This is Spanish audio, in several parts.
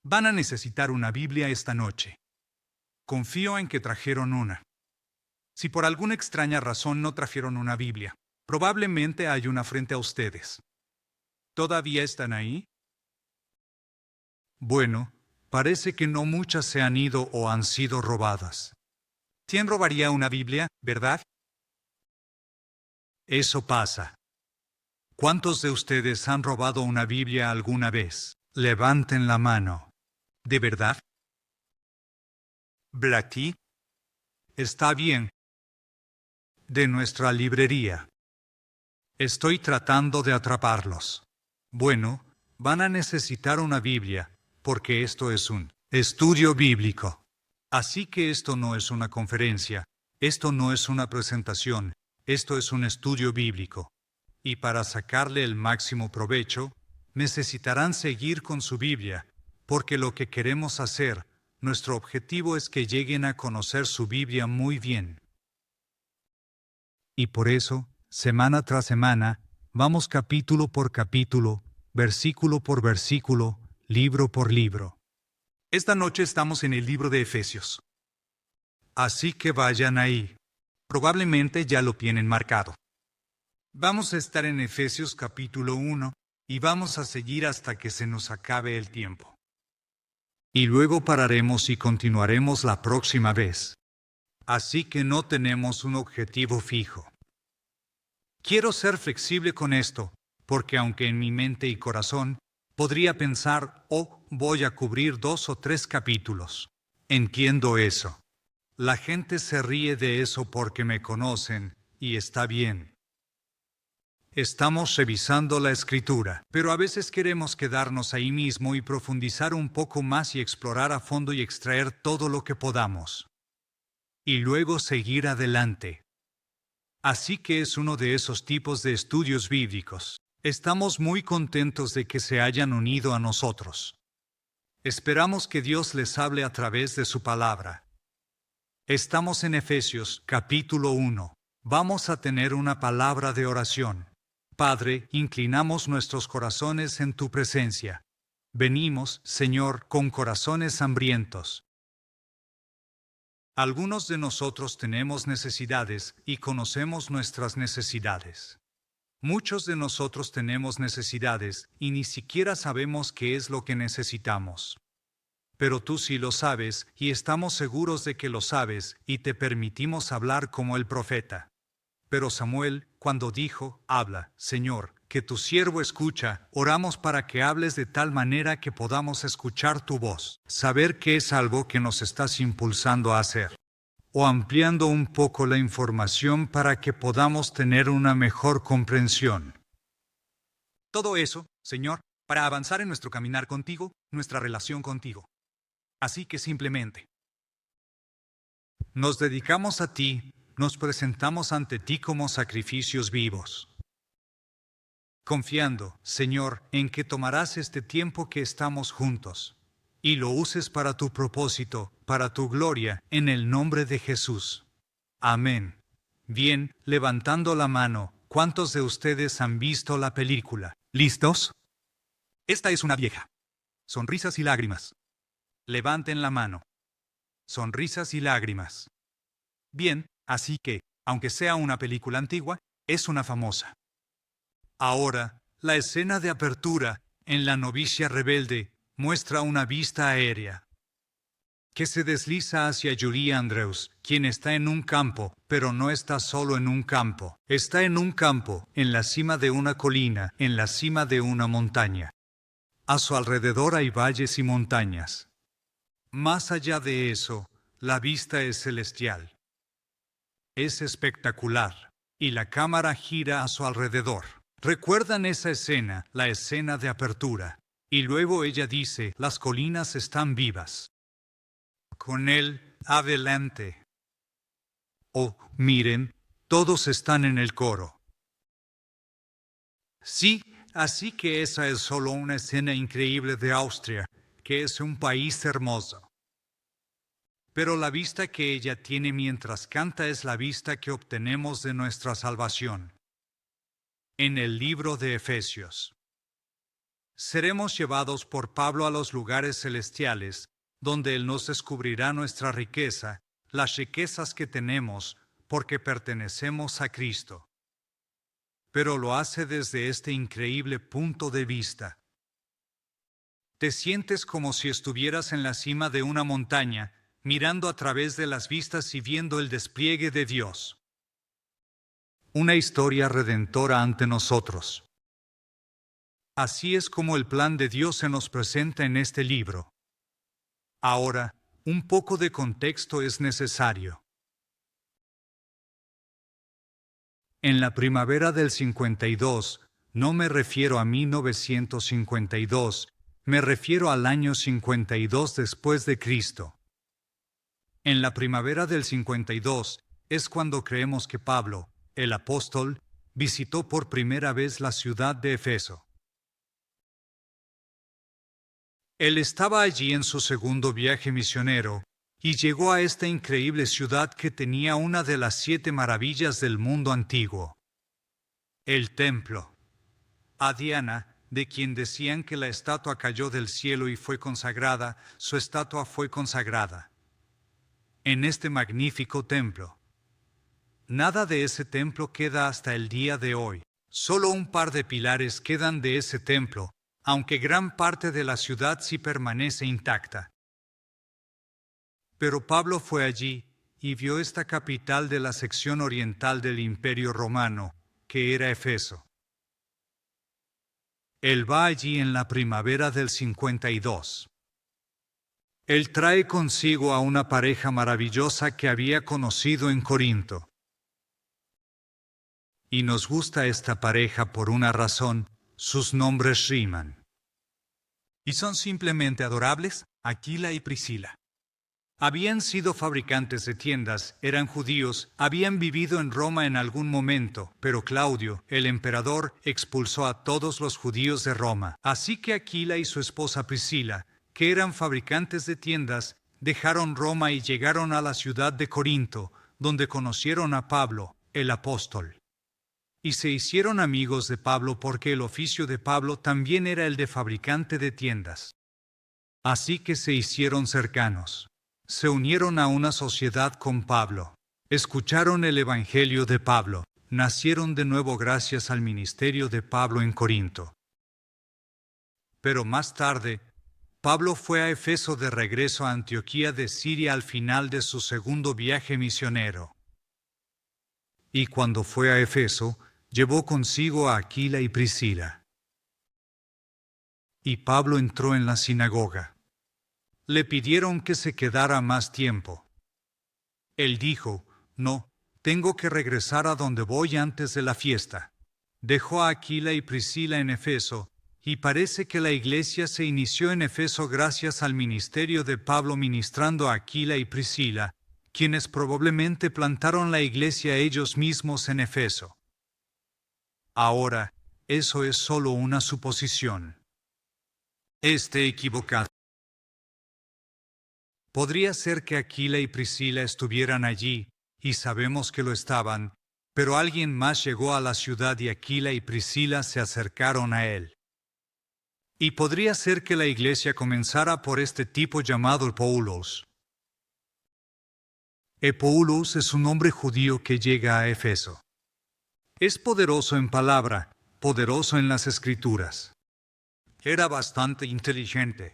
Van a necesitar una Biblia esta noche. Confío en que trajeron una. Si por alguna extraña razón no trajeron una Biblia, probablemente hay una frente a ustedes. ¿Todavía están ahí? Bueno, parece que no muchas se han ido o han sido robadas. ¿Quién robaría una Biblia, verdad? Eso pasa. ¿Cuántos de ustedes han robado una Biblia alguna vez? Levanten la mano. ¿De verdad? Blackie. Está bien. De nuestra librería. Estoy tratando de atraparlos. Bueno, van a necesitar una Biblia, porque esto es un estudio bíblico. Así que esto no es una conferencia, esto no es una presentación, esto es un estudio bíblico. Y para sacarle el máximo provecho, necesitarán seguir con su Biblia, porque lo que queremos hacer, nuestro objetivo es que lleguen a conocer su Biblia muy bien. Y por eso, semana tras semana, vamos capítulo por capítulo, versículo por versículo, libro por libro. Esta noche estamos en el libro de Efesios. Así que vayan ahí. Probablemente ya lo tienen marcado. Vamos a estar en Efesios capítulo 1 y vamos a seguir hasta que se nos acabe el tiempo. Y luego pararemos y continuaremos la próxima vez. Así que no tenemos un objetivo fijo. Quiero ser flexible con esto, porque aunque en mi mente y corazón podría pensar, oh, voy a cubrir 2 o 3 capítulos. Entiendo eso. La gente se ríe de eso porque me conocen, y está bien. Estamos revisando la escritura, pero a veces queremos quedarnos ahí mismo y profundizar un poco más y explorar a fondo y extraer todo lo que podamos. Y luego seguir adelante. Así que es uno de esos tipos de estudios bíblicos. Estamos muy contentos de que se hayan unido a nosotros. Esperamos que Dios les hable a través de su palabra. Estamos en Efesios, capítulo 1. Vamos a tener una palabra de oración. Padre, inclinamos nuestros corazones en tu presencia. Venimos, Señor, con corazones hambrientos. Algunos de nosotros tenemos necesidades y conocemos nuestras necesidades. Muchos de nosotros tenemos necesidades y ni siquiera sabemos qué es lo que necesitamos. Pero tú sí lo sabes y estamos seguros de que lo sabes y te permitimos hablar como el profeta. Pero Samuel, cuando dijo, habla, Señor, que tu siervo escucha, oramos para que hables de tal manera que podamos escuchar tu voz, saber que es algo que nos estás impulsando a hacer, o ampliando un poco la información para que podamos tener una mejor comprensión. Todo eso, Señor, para avanzar en nuestro caminar contigo, nuestra relación contigo. Así que simplemente nos dedicamos a ti, nos presentamos ante ti como sacrificios vivos. Confiando, Señor, en que tomarás este tiempo que estamos juntos y lo uses para tu propósito, para tu gloria, en el nombre de Jesús. Amén. Bien, levantando la mano, ¿cuántos de ustedes han visto la película? ¿Listos? Esta es una vieja. Sonrisas y lágrimas. Levanten la mano. Sonrisas y lágrimas. Bien, así que, aunque sea una película antigua, es una famosa. Ahora, la escena de apertura, en La novicia rebelde, muestra una vista aérea que se desliza hacia Julie Andrews, quien está en un campo, pero no está solo en un campo. Está en un campo, en la cima de una colina, en la cima de una montaña. A su alrededor hay valles y montañas. Más allá de eso, la vista es celestial. Es espectacular, y la cámara gira a su alrededor. ¿Recuerdan esa escena, la escena de apertura? Y luego ella dice, las colinas están vivas. Con él, adelante. Oh, miren, todos están en el coro. Sí, así que esa es solo una escena increíble de Austria, que es un país hermoso. Pero la vista que ella tiene mientras canta es la vista que obtenemos de nuestra salvación. En el libro de Efesios. Seremos llevados por Pablo a los lugares celestiales, donde Él nos descubrirá nuestra riqueza, las riquezas que tenemos, porque pertenecemos a Cristo. Pero lo hace desde este increíble punto de vista. Te sientes como si estuvieras en la cima de una montaña, mirando a través de las vistas y viendo el despliegue de Dios. Una historia redentora ante nosotros. Así es como el plan de Dios se nos presenta en este libro. Ahora, un poco de contexto es necesario. En la primavera del 52, no me refiero a 1952, me refiero al año 52 después de Cristo. En la primavera del 52 es cuando creemos que Pablo, el apóstol, visitó por primera vez la ciudad de Éfeso. Él estaba allí en su segundo viaje misionero, y llegó a esta increíble ciudad que tenía una de las 7 maravillas del mundo antiguo. El templo. A Diana, de quien decían que la estatua cayó del cielo y fue consagrada, su estatua fue consagrada. En este magnífico templo. Nada de ese templo queda hasta el día de hoy. Solo un par de pilares quedan de ese templo, aunque gran parte de la ciudad sí permanece intacta. Pero Pablo fue allí y vio esta capital de la sección oriental del Imperio Romano, que era Éfeso. Él va allí en la primavera del 52. Él trae consigo a una pareja maravillosa que había conocido en Corinto. Y nos gusta esta pareja por una razón: sus nombres riman. Y son simplemente adorables, Aquila y Priscila. Habían sido fabricantes de tiendas, eran judíos, habían vivido en Roma en algún momento, pero Claudio, el emperador, expulsó a todos los judíos de Roma. Así que Aquila y su esposa Priscila, que eran fabricantes de tiendas, dejaron Roma y llegaron a la ciudad de Corinto, donde conocieron a Pablo, el apóstol. Y se hicieron amigos de Pablo porque el oficio de Pablo también era el de fabricante de tiendas. Así que se hicieron cercanos. Se unieron a una sociedad con Pablo. Escucharon el evangelio de Pablo. Nacieron de nuevo gracias al ministerio de Pablo en Corinto. Pero más tarde, Pablo fue a Éfeso de regreso a Antioquía de Siria al final de su segundo viaje misionero. Y cuando fue a Éfeso, llevó consigo a Aquila y Priscila. Y Pablo entró en la sinagoga. Le pidieron que se quedara más tiempo. Él dijo: no, tengo que regresar a donde voy antes de la fiesta. Dejó a Aquila y Priscila en Éfeso, y parece que la iglesia se inició en Éfeso gracias al ministerio de Pablo ministrando a Aquila y Priscila, quienes probablemente plantaron la iglesia ellos mismos en Éfeso. Ahora, eso es solo una suposición. Esté equivocado. Podría ser que Aquila y Priscila estuvieran allí, y sabemos que lo estaban, pero alguien más llegó a la ciudad y Aquila y Priscila se acercaron a él. Y podría ser que la iglesia comenzara por este tipo llamado Epoulos. Epoulos es un hombre judío que llega a Éfeso. Es poderoso en palabra, poderoso en las escrituras. Era bastante inteligente.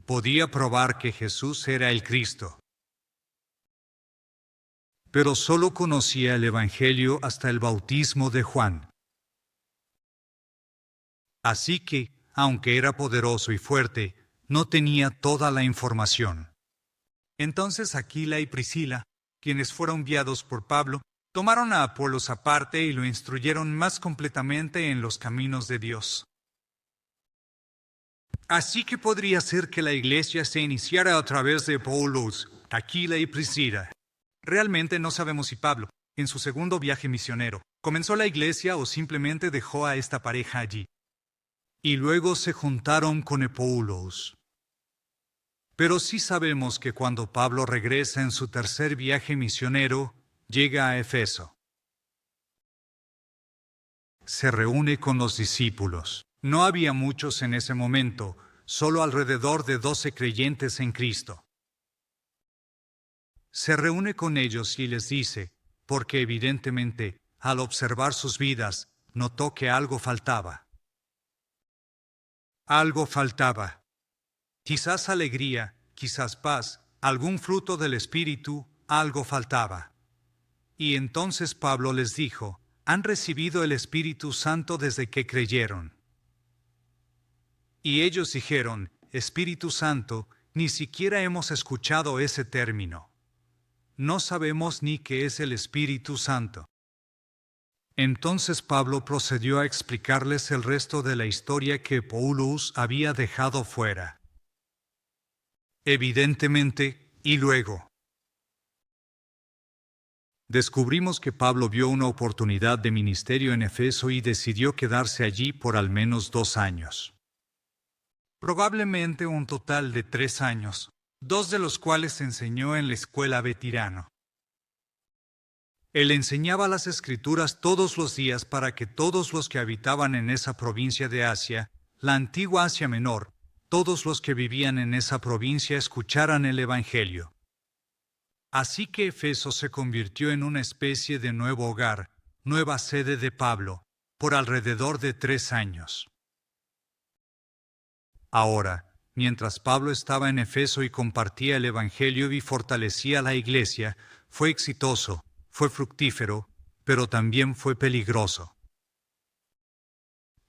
Podía probar que Jesús era el Cristo. Pero solo conocía el Evangelio hasta el bautismo de Juan. Así que, aunque era poderoso y fuerte, no tenía toda la información. Entonces Aquila y Priscila, quienes fueron enviados por Pablo, tomaron a Apolos aparte y lo instruyeron más completamente en los caminos de Dios. Así que podría ser que la iglesia se iniciara a través de Apolos, Aquila y Priscila. Realmente no sabemos si Pablo, en su segundo viaje misionero, comenzó la iglesia o simplemente dejó a esta pareja allí. Y luego se juntaron con Epoulos. Pero sí sabemos que cuando Pablo regresa en su tercer viaje misionero, llega a Éfeso. Se reúne con los discípulos. No había muchos en ese momento, solo alrededor de 12 creyentes en Cristo. Se reúne con ellos y les dice, porque evidentemente, al observar sus vidas, notó que algo faltaba. Algo faltaba. Quizás alegría, quizás paz, algún fruto del Espíritu, algo faltaba. Y entonces Pablo les dijo, han recibido el Espíritu Santo desde que creyeron. Y ellos dijeron, Espíritu Santo, ni siquiera hemos escuchado ese término. No sabemos ni qué es el Espíritu Santo. Entonces Pablo procedió a explicarles el resto de la historia que Paulus había dejado fuera. Evidentemente, y luego. Descubrimos que Pablo vio una oportunidad de ministerio en Efeso y decidió quedarse allí por al menos 2 años. Probablemente un total de 3 años, 2 de los cuales enseñó en la escuela Betirano. Él enseñaba las Escrituras todos los días para que todos los que habitaban en esa provincia de Asia, la antigua Asia Menor, todos los que vivían en esa provincia escucharan el Evangelio. Así que Efeso se convirtió en una especie de nuevo hogar, nueva sede de Pablo, por alrededor de 3 años. Ahora, mientras Pablo estaba en Efeso y compartía el Evangelio y fortalecía la iglesia, fue exitoso, fue fructífero, pero también fue peligroso.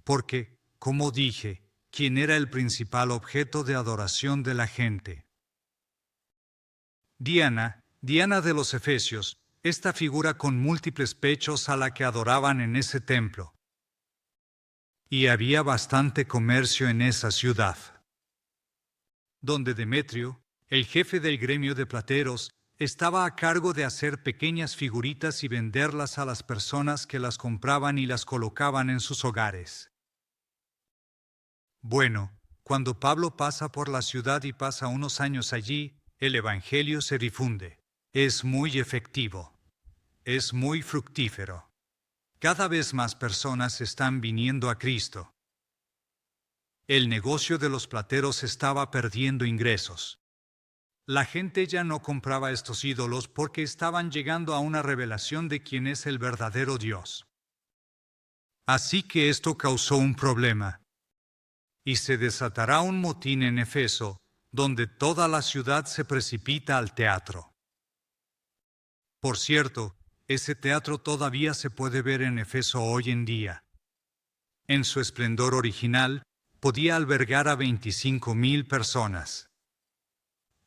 Porque, como dije, ¿quién era el principal objeto de adoración de la gente? Diana de los Efesios, esta figura con múltiples pechos a la que adoraban en ese templo. Y había bastante comercio en esa ciudad. Donde Demetrio, el jefe del gremio de plateros, estaba a cargo de hacer pequeñas figuritas y venderlas a las personas que las compraban y las colocaban en sus hogares. Bueno, cuando Pablo pasa por la ciudad y pasa unos años allí, el Evangelio se difunde. Es muy efectivo. Es muy fructífero. Cada vez más personas están viniendo a Cristo. El negocio de los plateros estaba perdiendo ingresos. La gente ya no compraba estos ídolos porque estaban llegando a una revelación de quién es el verdadero Dios. Así que esto causó un problema. Y se desatará un motín en Efeso, donde toda la ciudad se precipita al teatro. Por cierto, ese teatro todavía se puede ver en Efeso hoy en día. En su esplendor original, podía albergar a 25,000 personas.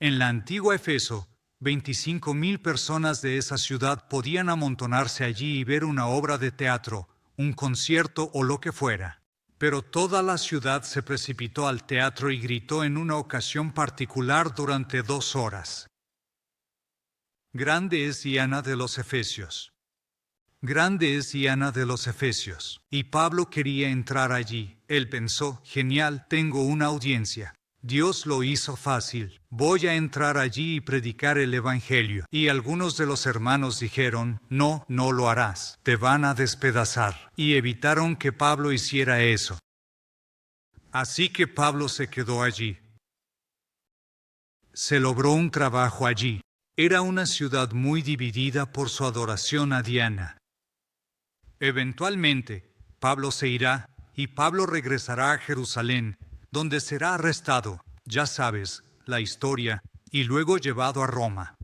En la antigua Efeso, 25,000 personas de esa ciudad podían amontonarse allí y ver una obra de teatro, un concierto o lo que fuera. Pero toda la ciudad se precipitó al teatro y gritó en una ocasión particular durante 2 horas. Grande es Diana de los Efesios. Grande es Diana de los Efesios. Y Pablo quería entrar allí. Él pensó, genial, tengo una audiencia. Dios lo hizo fácil. Voy a entrar allí y predicar el Evangelio. Y algunos de los hermanos dijeron, no, no lo harás. Te van a despedazar. Y evitaron que Pablo hiciera eso. Así que Pablo se quedó allí. Se logró un trabajo allí. Era una ciudad muy dividida por su adoración a Diana. Eventualmente, Pablo se irá, y Pablo regresará a Jerusalén, donde será arrestado, ya sabes, la historia, y luego llevado a Roma.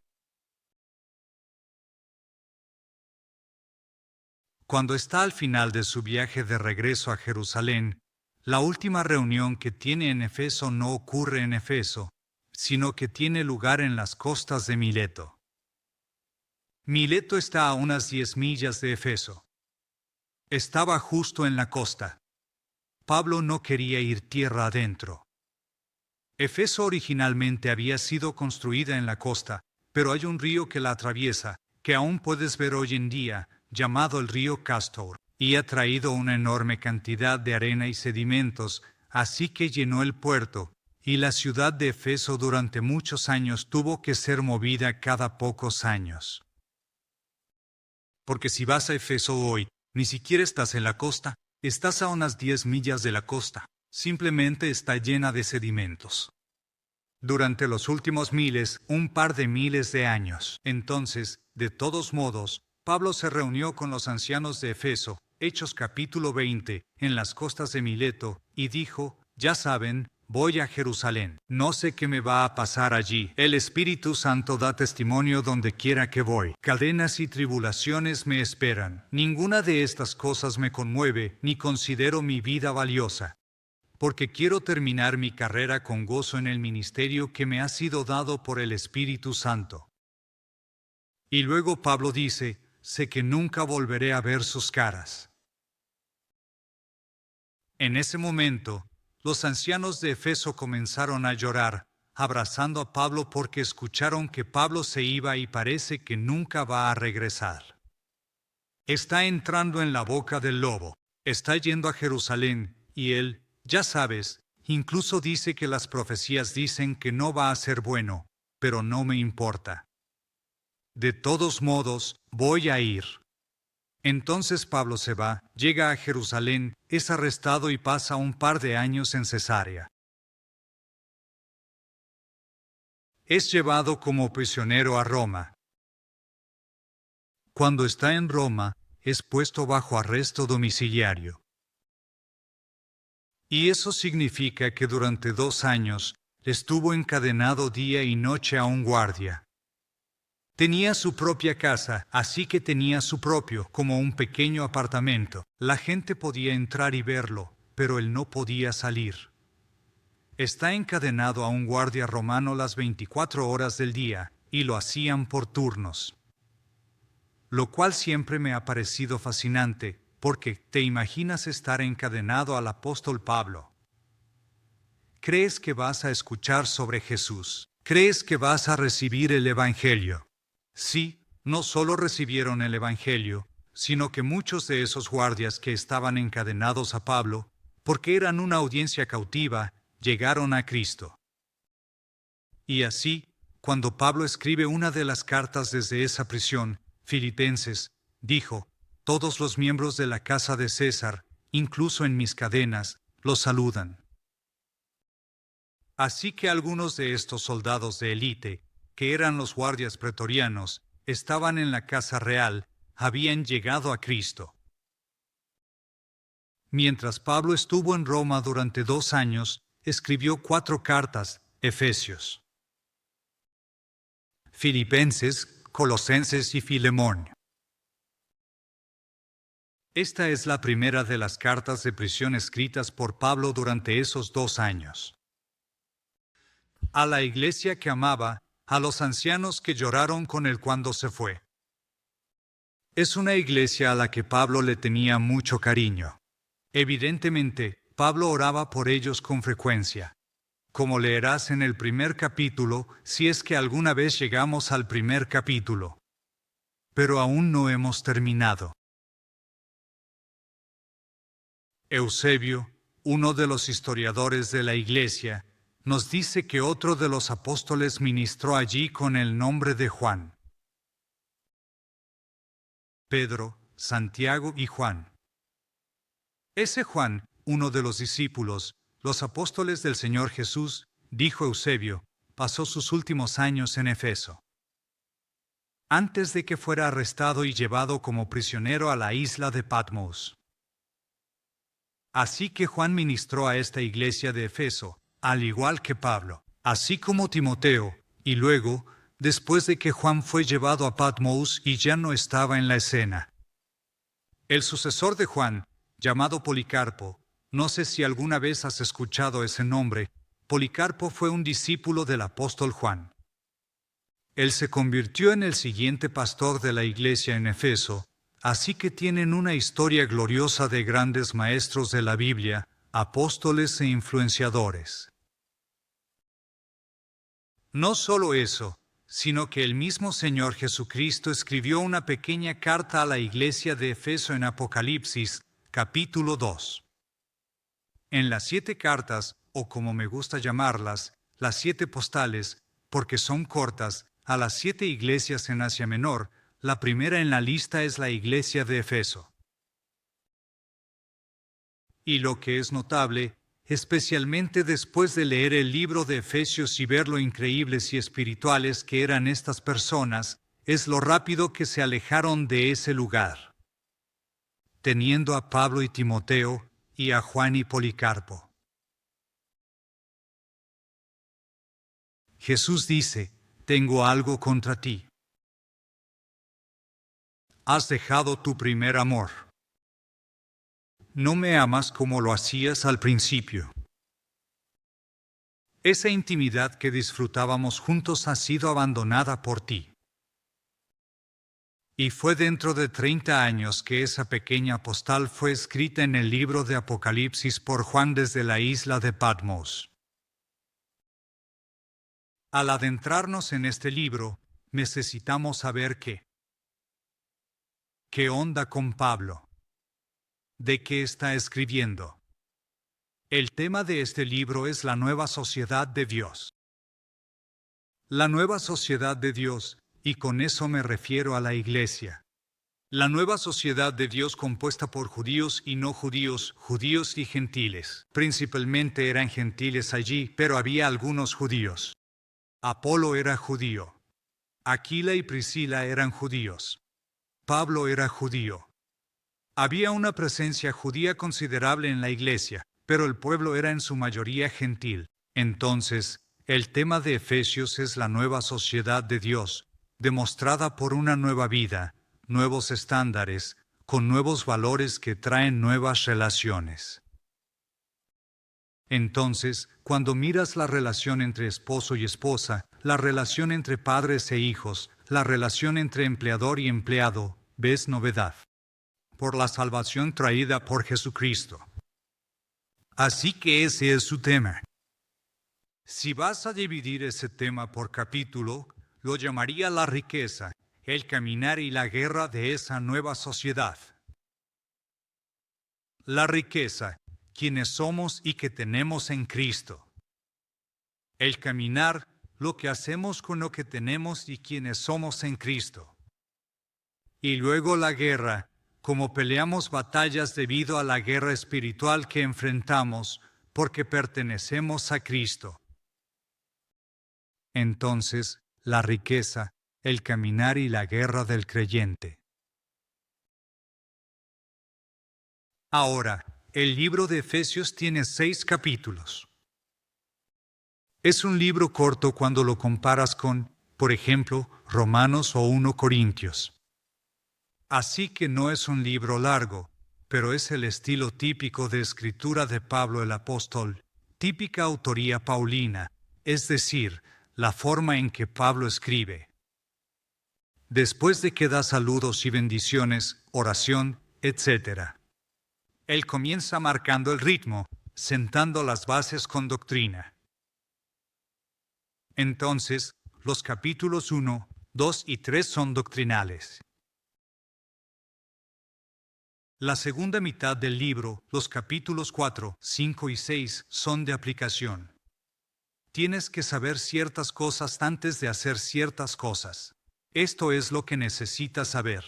Cuando está al final de su viaje de regreso a Jerusalén, la última reunión que tiene en Efeso no ocurre en Efeso, sino que tiene lugar en las costas de Mileto. Mileto está a unas 10 millas de Efeso. Estaba justo en la costa. Pablo no quería ir tierra adentro. Efeso originalmente había sido construida en la costa, pero hay un río que la atraviesa, que aún puedes ver hoy en día, llamado el río Castor, y ha traído una enorme cantidad de arena y sedimentos, así que llenó el puerto, y la ciudad de Efeso durante muchos años tuvo que ser movida cada pocos años. Porque si vas a Efeso hoy, ni siquiera estás en la costa, Estás a unas 10 millas de la costa. Simplemente está llena de sedimentos. Durante los últimos miles, un par de miles de años. Entonces, de todos modos, Pablo se reunió con los ancianos de Efeso, Hechos capítulo 20, en las costas de Mileto, y dijo, ya saben, voy a Jerusalén. No sé qué me va a pasar allí. El Espíritu Santo da testimonio donde quiera que voy. Cadenas y tribulaciones me esperan. Ninguna de estas cosas me conmueve, ni considero mi vida valiosa, porque quiero terminar mi carrera con gozo en el ministerio que me ha sido dado por el Espíritu Santo. Y luego Pablo dice, sé que nunca volveré a ver sus caras. En ese momento, los ancianos de Efeso comenzaron a llorar, abrazando a Pablo porque escucharon que Pablo se iba y parece que nunca va a regresar. Está entrando en la boca del lobo, está yendo a Jerusalén, y él, ya sabes, incluso dice que las profecías dicen que no va a ser bueno, pero no me importa. De todos modos, voy a ir. Entonces Pablo se va, llega a Jerusalén, es arrestado y pasa un par de años en Cesarea. Es llevado como prisionero a Roma. Cuando está en Roma, es puesto bajo arresto domiciliario. Y eso significa que durante 2 años estuvo encadenado día y noche a un guardia. Tenía su propia casa, así que tenía su propio, como un pequeño apartamento. La gente podía entrar y verlo, pero él no podía salir. Está encadenado a un guardia romano las 24 horas del día, y lo hacían por turnos. Lo cual siempre me ha parecido fascinante, porque te imaginas estar encadenado al apóstol Pablo. ¿Crees que vas a escuchar sobre Jesús? ¿Crees que vas a recibir el Evangelio? Sí, no solo recibieron el Evangelio, sino que muchos de esos guardias que estaban encadenados a Pablo, porque eran una audiencia cautiva, llegaron a Cristo. Y así, cuando Pablo escribe una de las cartas desde esa prisión, Filipenses, dijo, todos los miembros de la casa de César, incluso en mis cadenas, los saludan. Así que algunos de estos soldados de élite, que eran los guardias pretorianos, estaban en la casa real, habían llegado a Cristo. Mientras Pablo estuvo en Roma durante 2 años, escribió 4 cartas, Efesios, Filipenses, Colosenses y Filemón. Esta es la primera de las cartas de prisión escritas por Pablo durante esos 2 años. A la iglesia que amaba, a los ancianos que lloraron con él cuando se fue. Es una iglesia a la que Pablo le tenía mucho cariño. Evidentemente, Pablo oraba por ellos con frecuencia. Como leerás en el primer capítulo, si es que alguna vez llegamos al primer capítulo. Pero aún no hemos terminado. Eusebio, uno de los historiadores de la iglesia, nos dice que otro de los apóstoles ministró allí con el nombre de Juan. Pedro, Santiago y Juan. Ese Juan, uno de los discípulos, los apóstoles del Señor Jesús, dijo Eusebio, pasó sus últimos años en Efeso. Antes de que fuera arrestado y llevado como prisionero a la isla de Patmos. Así que Juan ministró a esta iglesia de Efeso, al igual que Pablo, así como Timoteo, y luego, después de que Juan fue llevado a Patmos y ya no estaba en la escena. El sucesor de Juan, llamado Policarpo, no sé si alguna vez has escuchado ese nombre, Policarpo fue un discípulo del apóstol Juan. Él se convirtió en el siguiente pastor de la iglesia en Efeso, así que tienen una historia gloriosa de grandes maestros de la Biblia, apóstoles e influenciadores. No solo eso, sino que el mismo Señor Jesucristo escribió una pequeña carta a la iglesia de Efeso en Apocalipsis, capítulo 2. En las 7 cartas, o como me gusta llamarlas, las 7 postales, porque son cortas, a las 7 iglesias en Asia Menor, la primera en la lista es la iglesia de Efeso. Y lo que es notable, especialmente después de leer el libro de Efesios y ver lo increíbles y espirituales que eran estas personas, es lo rápido que se alejaron de ese lugar, teniendo a Pablo y Timoteo, y a Juan y Policarpo. Jesús dice, tengo algo contra ti. Has dejado tu primer amor. No me amas como lo hacías al principio. Esa intimidad que disfrutábamos juntos ha sido abandonada por ti. Y fue dentro de 30 años que esa pequeña postal fue escrita en el libro de Apocalipsis por Juan desde la isla de Patmos. Al adentrarnos en este libro, necesitamos saber ¿qué onda con Pablo? ¿De qué está escribiendo? El tema de este libro es la nueva sociedad de Dios. La nueva sociedad de Dios, y con eso me refiero a la Iglesia. La nueva sociedad de Dios compuesta por judíos y no judíos, judíos y gentiles. Principalmente eran gentiles allí, pero había algunos judíos. Apolo era judío. Aquila y Priscila eran judíos. Pablo era judío. Había una presencia judía considerable en la iglesia, pero el pueblo era en su mayoría gentil. Entonces, el tema de Efesios es la nueva sociedad de Dios, demostrada por una nueva vida, nuevos estándares, con nuevos valores que traen nuevas relaciones. Entonces, cuando miras la relación entre esposo y esposa, la relación entre padres e hijos, la relación entre empleador y empleado, ves novedad. Por la salvación traída por Jesucristo. Así que ese es su tema. Si vas a dividir ese tema por capítulo, lo llamaría la riqueza, el caminar y la guerra de esa nueva sociedad. La riqueza, quienes somos y que tenemos en Cristo. El caminar, lo que hacemos con lo que tenemos y quienes somos en Cristo. Y luego la guerra, como peleamos batallas debido a la guerra espiritual que enfrentamos, porque pertenecemos a Cristo. Entonces, la riqueza, el caminar y la guerra del creyente. Ahora, el libro de Efesios tiene 6 capítulos. Es un libro corto cuando lo comparas con, por ejemplo, Romanos o 1 Corintios. Así que no es un libro largo, pero es el estilo típico de escritura de Pablo el apóstol, típica autoría paulina, es decir, la forma en que Pablo escribe. Después de que da saludos y bendiciones, oración, etc. Él comienza marcando el ritmo, sentando las bases con doctrina. Entonces, los capítulos 1, 2 y 3 son doctrinales. La segunda mitad del libro, los capítulos 4, 5 y 6, son de aplicación. Tienes que saber ciertas cosas antes de hacer ciertas cosas. Esto es lo que necesitas saber.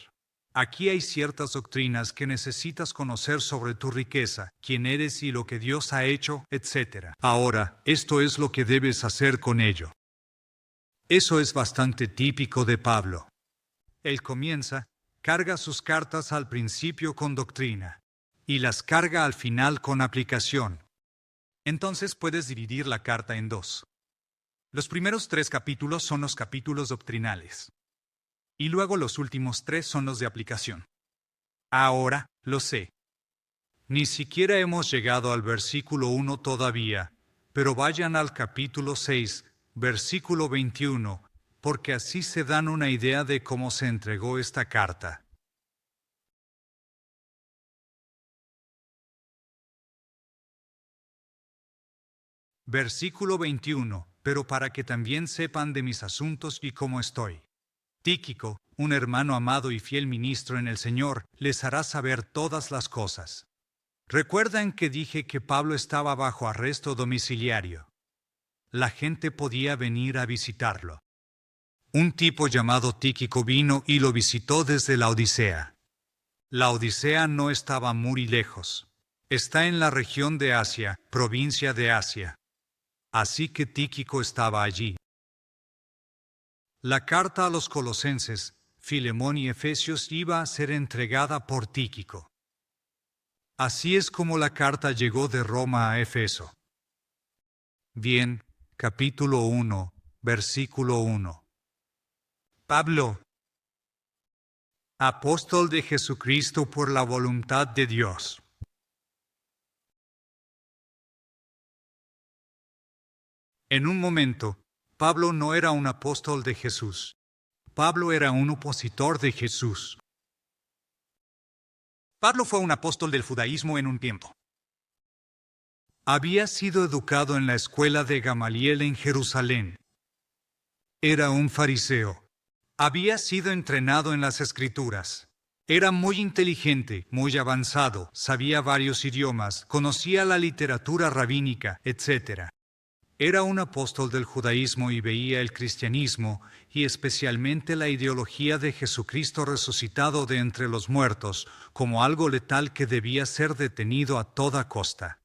Aquí hay ciertas doctrinas que necesitas conocer sobre tu riqueza, quién eres y lo que Dios ha hecho, etc. Ahora, esto es lo que debes hacer con ello. Eso es bastante típico de Pablo. Él carga sus cartas al principio con doctrina, y las carga al final con aplicación. Entonces puedes dividir la carta en 2. Los primeros 3 capítulos son los capítulos doctrinales, y luego los últimos 3 son los de aplicación. Ahora, lo sé. Ni siquiera hemos llegado al versículo 1 todavía, pero vayan al capítulo 6, versículo 21, porque así se dan una idea de cómo se entregó esta carta. Versículo 21, pero para que también sepan de mis asuntos y cómo estoy. Tíquico, un hermano amado y fiel ministro en el Señor, les hará saber todas las cosas. ¿Recuerdan que dije que Pablo estaba bajo arresto domiciliario? La gente podía venir a visitarlo. Un tipo llamado Tíquico vino y lo visitó desde la Odisea. La Odisea no estaba muy lejos. Está en la región de Asia, provincia de Asia. Así que Tíquico estaba allí. La carta a los colosenses, Filemón y Efesios iba a ser entregada por Tíquico. Así es como la carta llegó de Roma a Éfeso. Bien, capítulo 1, versículo 1. Pablo, apóstol de Jesucristo por la voluntad de Dios. En un momento, Pablo no era un apóstol de Jesús. Pablo era un opositor de Jesús. Pablo fue un apóstol del judaísmo en un tiempo. Había sido educado en la escuela de Gamaliel en Jerusalén. Era un fariseo. Había sido entrenado en las Escrituras. Era muy inteligente, muy avanzado, sabía varios idiomas, conocía la literatura rabínica, etc. Era un apóstol del judaísmo y veía el cristianismo, y especialmente la ideología de Jesucristo resucitado de entre los muertos, como algo letal que debía ser detenido a toda costa.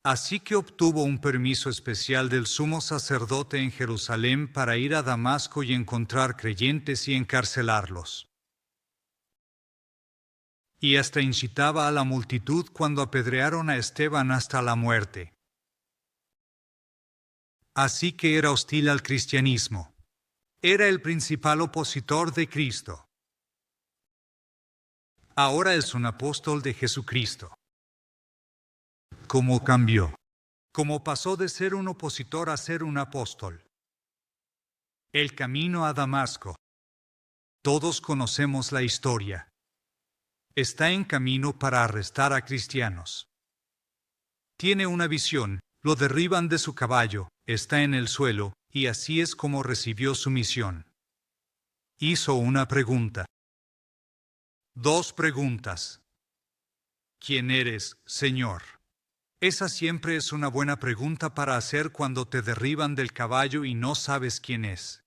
Así que obtuvo un permiso especial del sumo sacerdote en Jerusalén para ir a Damasco y encontrar creyentes y encarcelarlos. Y hasta incitaba a la multitud cuando apedrearon a Esteban hasta la muerte. Así que era hostil al cristianismo. Era el principal opositor de Cristo. Ahora es un apóstol de Jesucristo. ¿Cómo cambió? ¿Cómo pasó de ser un opositor a ser un apóstol? El camino a Damasco. Todos conocemos la historia. Está en camino para arrestar a cristianos. Tiene una visión, lo derriban de su caballo, está en el suelo, y así es como recibió su misión. Hizo una pregunta. 2 preguntas. ¿Quién eres, Señor? Esa siempre es una buena pregunta para hacer cuando te derriban del caballo y no sabes quién es.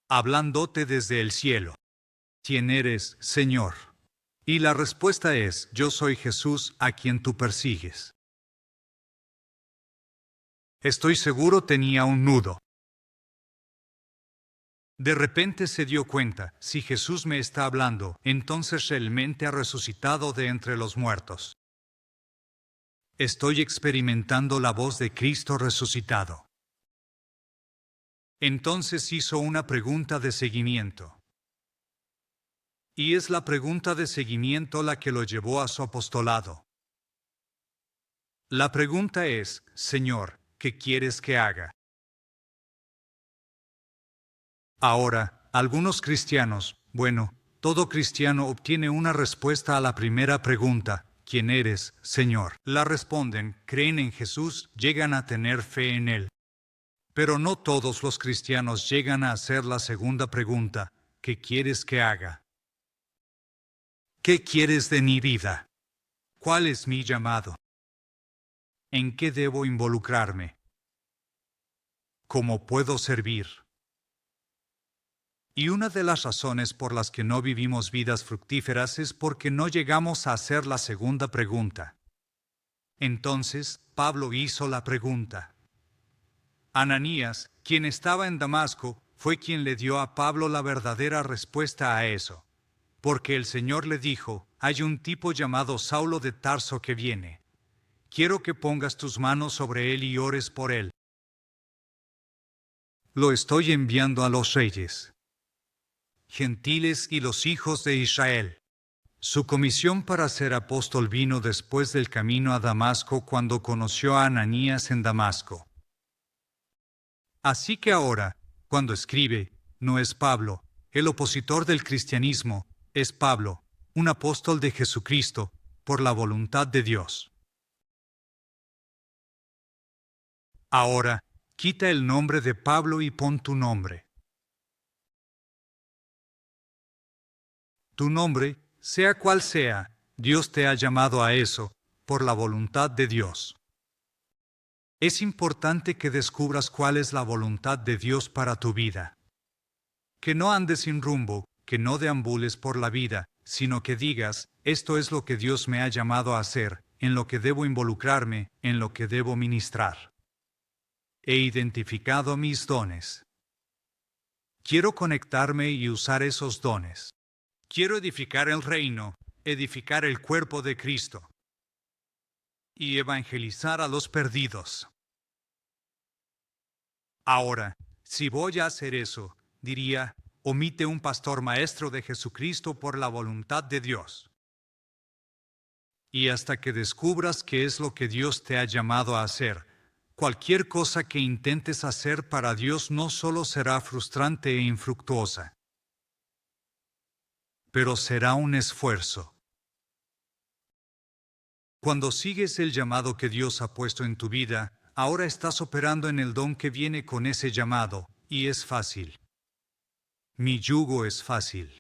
Hablándote desde el cielo. ¿Quién eres, Señor? Y la respuesta es, yo soy Jesús a quien tú persigues. Estoy seguro tenía un nudo. De repente se dio cuenta, si Jesús me está hablando, entonces realmente ha resucitado de entre los muertos. Estoy experimentando la voz de Cristo resucitado. Entonces hizo una pregunta de seguimiento. Y es la pregunta de seguimiento la que lo llevó a su apostolado. La pregunta es, Señor, ¿qué quieres que haga? Ahora, algunos cristianos, bueno, todo cristiano obtiene una respuesta a la primera pregunta, ¿quién eres, Señor? La responden, creen en Jesús, llegan a tener fe en Él. Pero no todos los cristianos llegan a hacer la segunda pregunta, ¿qué quieres que haga? ¿Qué quieres de mi vida? ¿Cuál es mi llamado? ¿En qué debo involucrarme? ¿Cómo puedo servir? Y una de las razones por las que no vivimos vidas fructíferas es porque no llegamos a hacer la segunda pregunta. Entonces, Pablo hizo la pregunta. Ananías, quien estaba en Damasco, fue quien le dio a Pablo la verdadera respuesta a eso. Porque el Señor le dijo, hay un tipo llamado Saulo de Tarso que viene. Quiero que pongas tus manos sobre él y ores por él. Lo estoy enviando a los reyes, gentiles y los hijos de Israel. Su comisión para ser apóstol vino después del camino a Damasco cuando conoció a Ananías en Damasco. Así que ahora, cuando escribe, no es Pablo, el opositor del cristianismo, es Pablo, un apóstol de Jesucristo, por la voluntad de Dios. Ahora, quita el nombre de Pablo y pon tu nombre. Tu nombre, sea cual sea, Dios te ha llamado a eso, por la voluntad de Dios. Es importante que descubras cuál es la voluntad de Dios para tu vida. Que no andes sin rumbo, que no deambules por la vida, sino que digas, esto es lo que Dios me ha llamado a hacer, en lo que debo involucrarme, en lo que debo ministrar. He identificado mis dones. Quiero conectarme y usar esos dones. Quiero edificar el reino, edificar el cuerpo de Cristo y evangelizar a los perdidos. Ahora, si voy a hacer eso, diría, omite un pastor maestro de Jesucristo por la voluntad de Dios. Y hasta que descubras qué es lo que Dios te ha llamado a hacer, cualquier cosa que intentes hacer para Dios no solo será frustrante e infructuosa, pero será un esfuerzo. Cuando sigues el llamado que Dios ha puesto en tu vida, ahora estás operando en el don que viene con ese llamado, y es fácil. Mi yugo es fácil.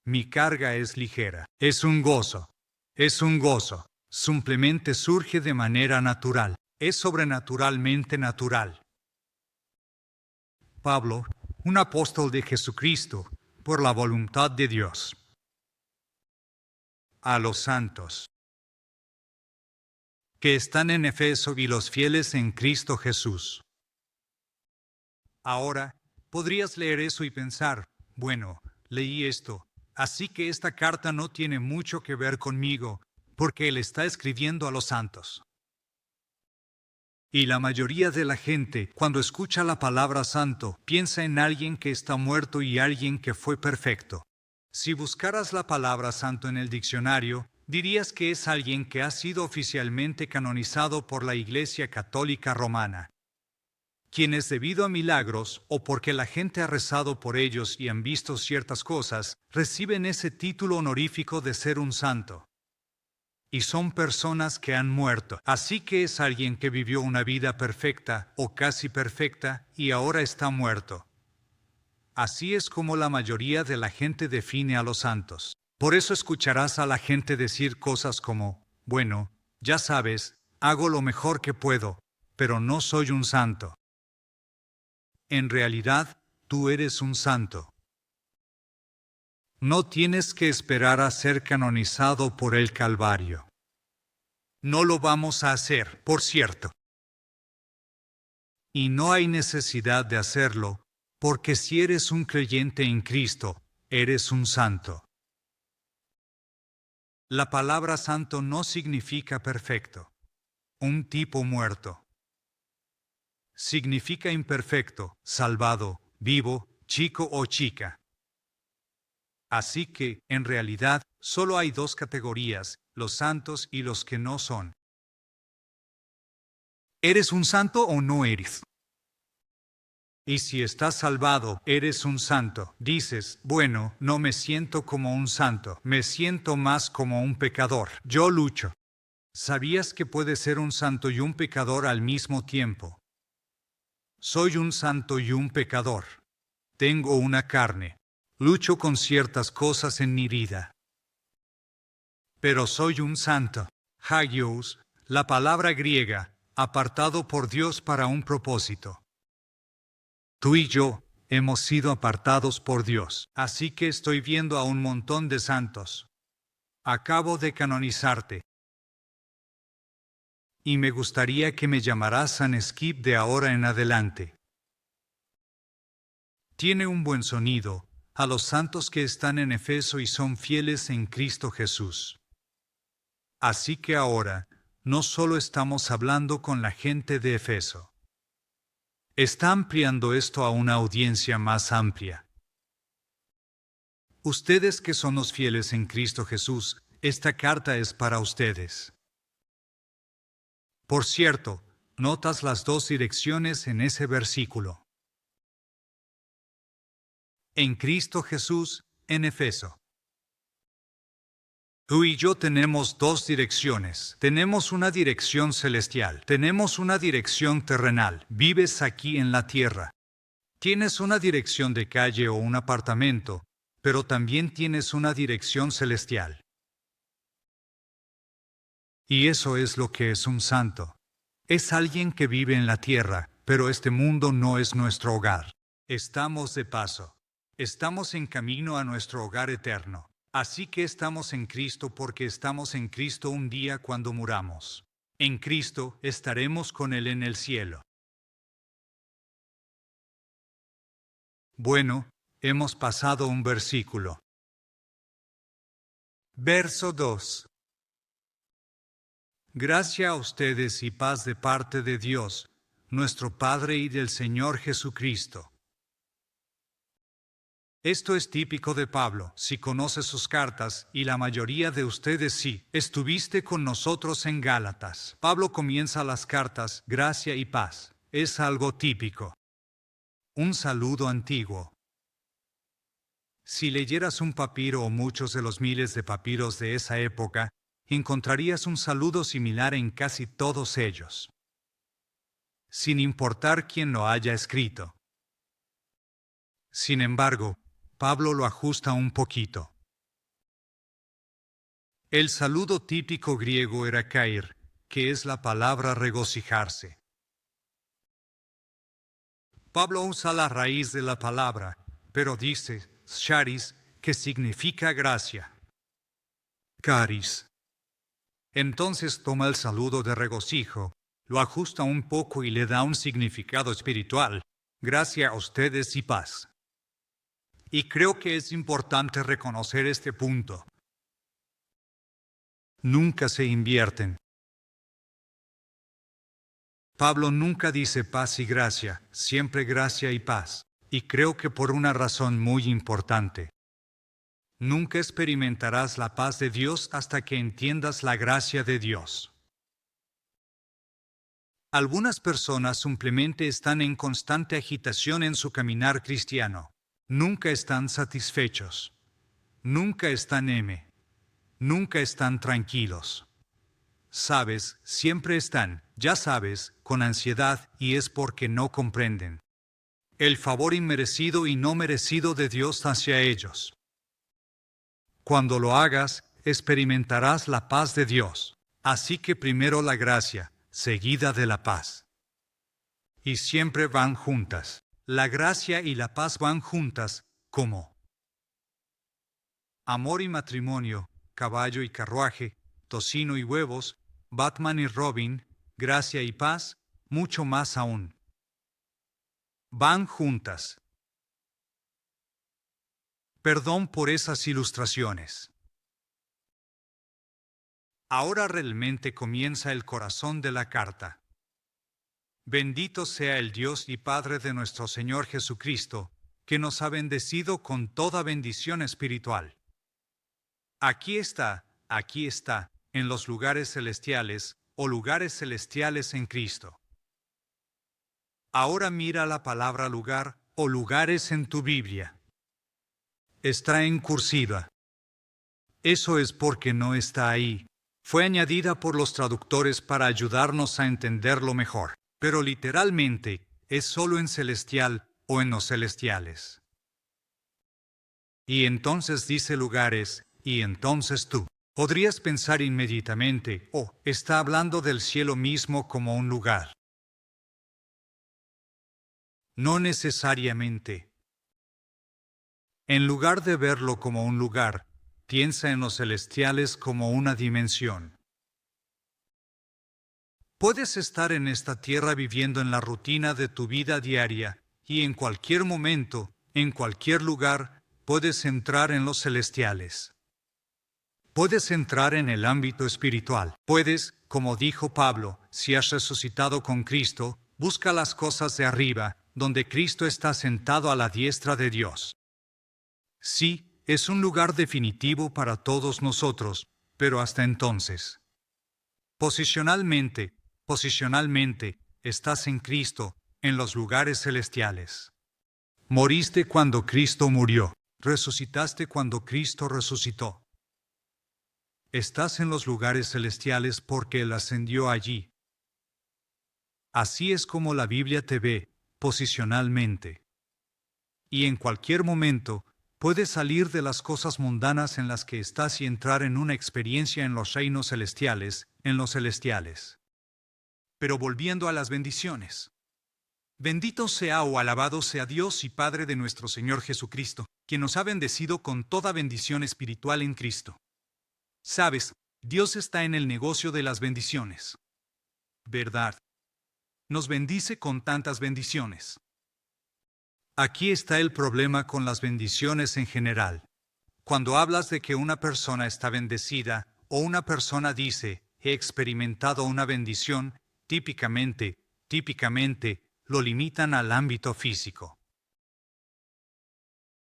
Mi carga es ligera. Es un gozo. Es un gozo. Simplemente surge de manera natural. Es sobrenaturalmente natural. Pablo, un apóstol de Jesucristo, por la voluntad de Dios. A los santos que están en Efeso y los fieles en Cristo Jesús. Ahora, podrías leer eso y pensar, bueno, leí esto, así que esta carta no tiene mucho que ver conmigo, porque él está escribiendo a los santos. Y la mayoría de la gente, cuando escucha la palabra santo, piensa en alguien que está muerto y alguien que fue perfecto. Si buscaras la palabra santo en el diccionario, dirías que es alguien que ha sido oficialmente canonizado por la Iglesia Católica Romana, quienes debido a milagros o porque la gente ha rezado por ellos y han visto ciertas cosas, reciben ese título honorífico de ser un santo. Y son personas que han muerto, así que es alguien que vivió una vida perfecta o casi perfecta y ahora está muerto. Así es como la mayoría de la gente define a los santos. Por eso escucharás a la gente decir cosas como, bueno, ya sabes, hago lo mejor que puedo, pero no soy un santo. En realidad, tú eres un santo. No tienes que esperar a ser canonizado por el Calvario. No lo vamos a hacer, por cierto. Y no hay necesidad de hacerlo, porque si eres un creyente en Cristo, eres un santo. La palabra santo no significa perfecto, un tipo muerto. Significa imperfecto, salvado, vivo, chico o chica. Así que, en realidad, solo hay dos categorías, los santos y los que no son. ¿Eres un santo o no eres? Y si estás salvado, eres un santo. Dices, bueno, no me siento como un santo, me siento más como un pecador. Yo lucho. ¿Sabías que puedes ser un santo y un pecador al mismo tiempo? Soy un santo y un pecador. Tengo una carne. Lucho con ciertas cosas en mi vida. Pero soy un santo. Hagios, la palabra griega, apartado por Dios para un propósito. Tú y yo hemos sido apartados por Dios, así que estoy viendo a un montón de santos. Acabo de canonizarte. Y me gustaría que me llamaras San Skip de ahora en adelante. Tiene un buen sonido, a los santos que están en Efeso y son fieles en Cristo Jesús. Así que ahora, no solo estamos hablando con la gente de Efeso. Está ampliando esto a una audiencia más amplia. Ustedes que son los fieles en Cristo Jesús, esta carta es para ustedes. Por cierto, notas las dos direcciones en ese versículo. En Cristo Jesús, en Efeso. Tú y yo tenemos dos direcciones. Tenemos una dirección celestial. Tenemos una dirección terrenal. Vives aquí en la tierra. Tienes una dirección de calle o un apartamento, pero también tienes una dirección celestial. Y eso es lo que es un santo. Es alguien que vive en la tierra, pero este mundo no es nuestro hogar. Estamos de paso. Estamos en camino a nuestro hogar eterno. Así que estamos en Cristo porque estamos en Cristo un día cuando muramos. En Cristo estaremos con Él en el cielo. Bueno, hemos pasado un versículo. Verso 2. Gracia a ustedes y paz de parte de Dios, nuestro Padre y del Señor Jesucristo. Esto es típico de Pablo, si conoce sus cartas, y la mayoría de ustedes sí. Estuviste con nosotros en Gálatas. Pablo comienza las cartas, gracia y paz. Es algo típico. Un saludo antiguo. Si leyeras un papiro o muchos de los miles de papiros de esa época, encontrarías un saludo similar en casi todos ellos, sin importar quién lo haya escrito. Sin embargo, Pablo lo ajusta un poquito. El saludo típico griego era kair, que es la palabra regocijarse. Pablo usa la raíz de la palabra, pero dice charis, que significa gracia. Caris. Entonces toma el saludo de regocijo, lo ajusta un poco y le da un significado espiritual. Gracia a ustedes y paz. Y creo que es importante reconocer este punto. Nunca se invierten. Pablo nunca dice paz y gracia, siempre gracia y paz. Y creo que por una razón muy importante. Nunca experimentarás la paz de Dios hasta que entiendas la gracia de Dios. Algunas personas simplemente están en constante agitación en su caminar cristiano. Nunca están satisfechos. Nunca están nunca están tranquilos. Sabes, siempre están, ya sabes, con ansiedad y es porque no comprenden el favor inmerecido y no merecido de Dios hacia ellos. Cuando lo hagas, experimentarás la paz de Dios. Así que primero la gracia, seguida de la paz. Y siempre van juntas. La gracia y la paz van juntas, como amor y matrimonio, caballo y carruaje, tocino y huevos, Batman y Robin, gracia y paz, mucho más aún. Van juntas. Perdón por esas ilustraciones. Ahora realmente comienza el corazón de la carta. Bendito sea el Dios y Padre de nuestro Señor Jesucristo, que nos ha bendecido con toda bendición espiritual. Aquí está, en los lugares celestiales, o lugares celestiales en Cristo. Ahora mira la palabra lugar, o lugares en tu Biblia. Está en cursiva. Eso es porque no está ahí. Fue añadida por los traductores para ayudarnos a entenderlo mejor. Pero literalmente, es solo en celestial o en los celestiales. Y entonces dice lugares, y entonces tú. Podrías pensar inmediatamente, está hablando del cielo mismo como un lugar. No necesariamente. En lugar de verlo como un lugar, piensa en los celestiales como una dimensión. Puedes estar en esta tierra viviendo en la rutina de tu vida diaria, y en cualquier momento, en cualquier lugar, puedes entrar en los celestiales. Puedes entrar en el ámbito espiritual. Puedes, como dijo Pablo, si has resucitado con Cristo, busca las cosas de arriba, donde Cristo está sentado a la diestra de Dios. Sí, es un lugar definitivo para todos nosotros, pero hasta entonces. Posicionalmente, estás en Cristo, en los lugares celestiales. Moriste cuando Cristo murió. Resucitaste cuando Cristo resucitó. Estás en los lugares celestiales porque Él ascendió allí. Así es como la Biblia te ve, posicionalmente. Y en cualquier momento, puedes salir de las cosas mundanas en las que estás y entrar en una experiencia en los reinos celestiales, en los celestiales. Pero volviendo a las bendiciones. Bendito sea o alabado sea Dios y Padre de nuestro Señor Jesucristo, quien nos ha bendecido con toda bendición espiritual en Cristo. Sabes, Dios está en el negocio de las bendiciones. ¿Verdad? Nos bendice con tantas bendiciones. Aquí está el problema con las bendiciones en general. Cuando hablas de que una persona está bendecida, o una persona dice, he experimentado una bendición, típicamente, lo limitan al ámbito físico.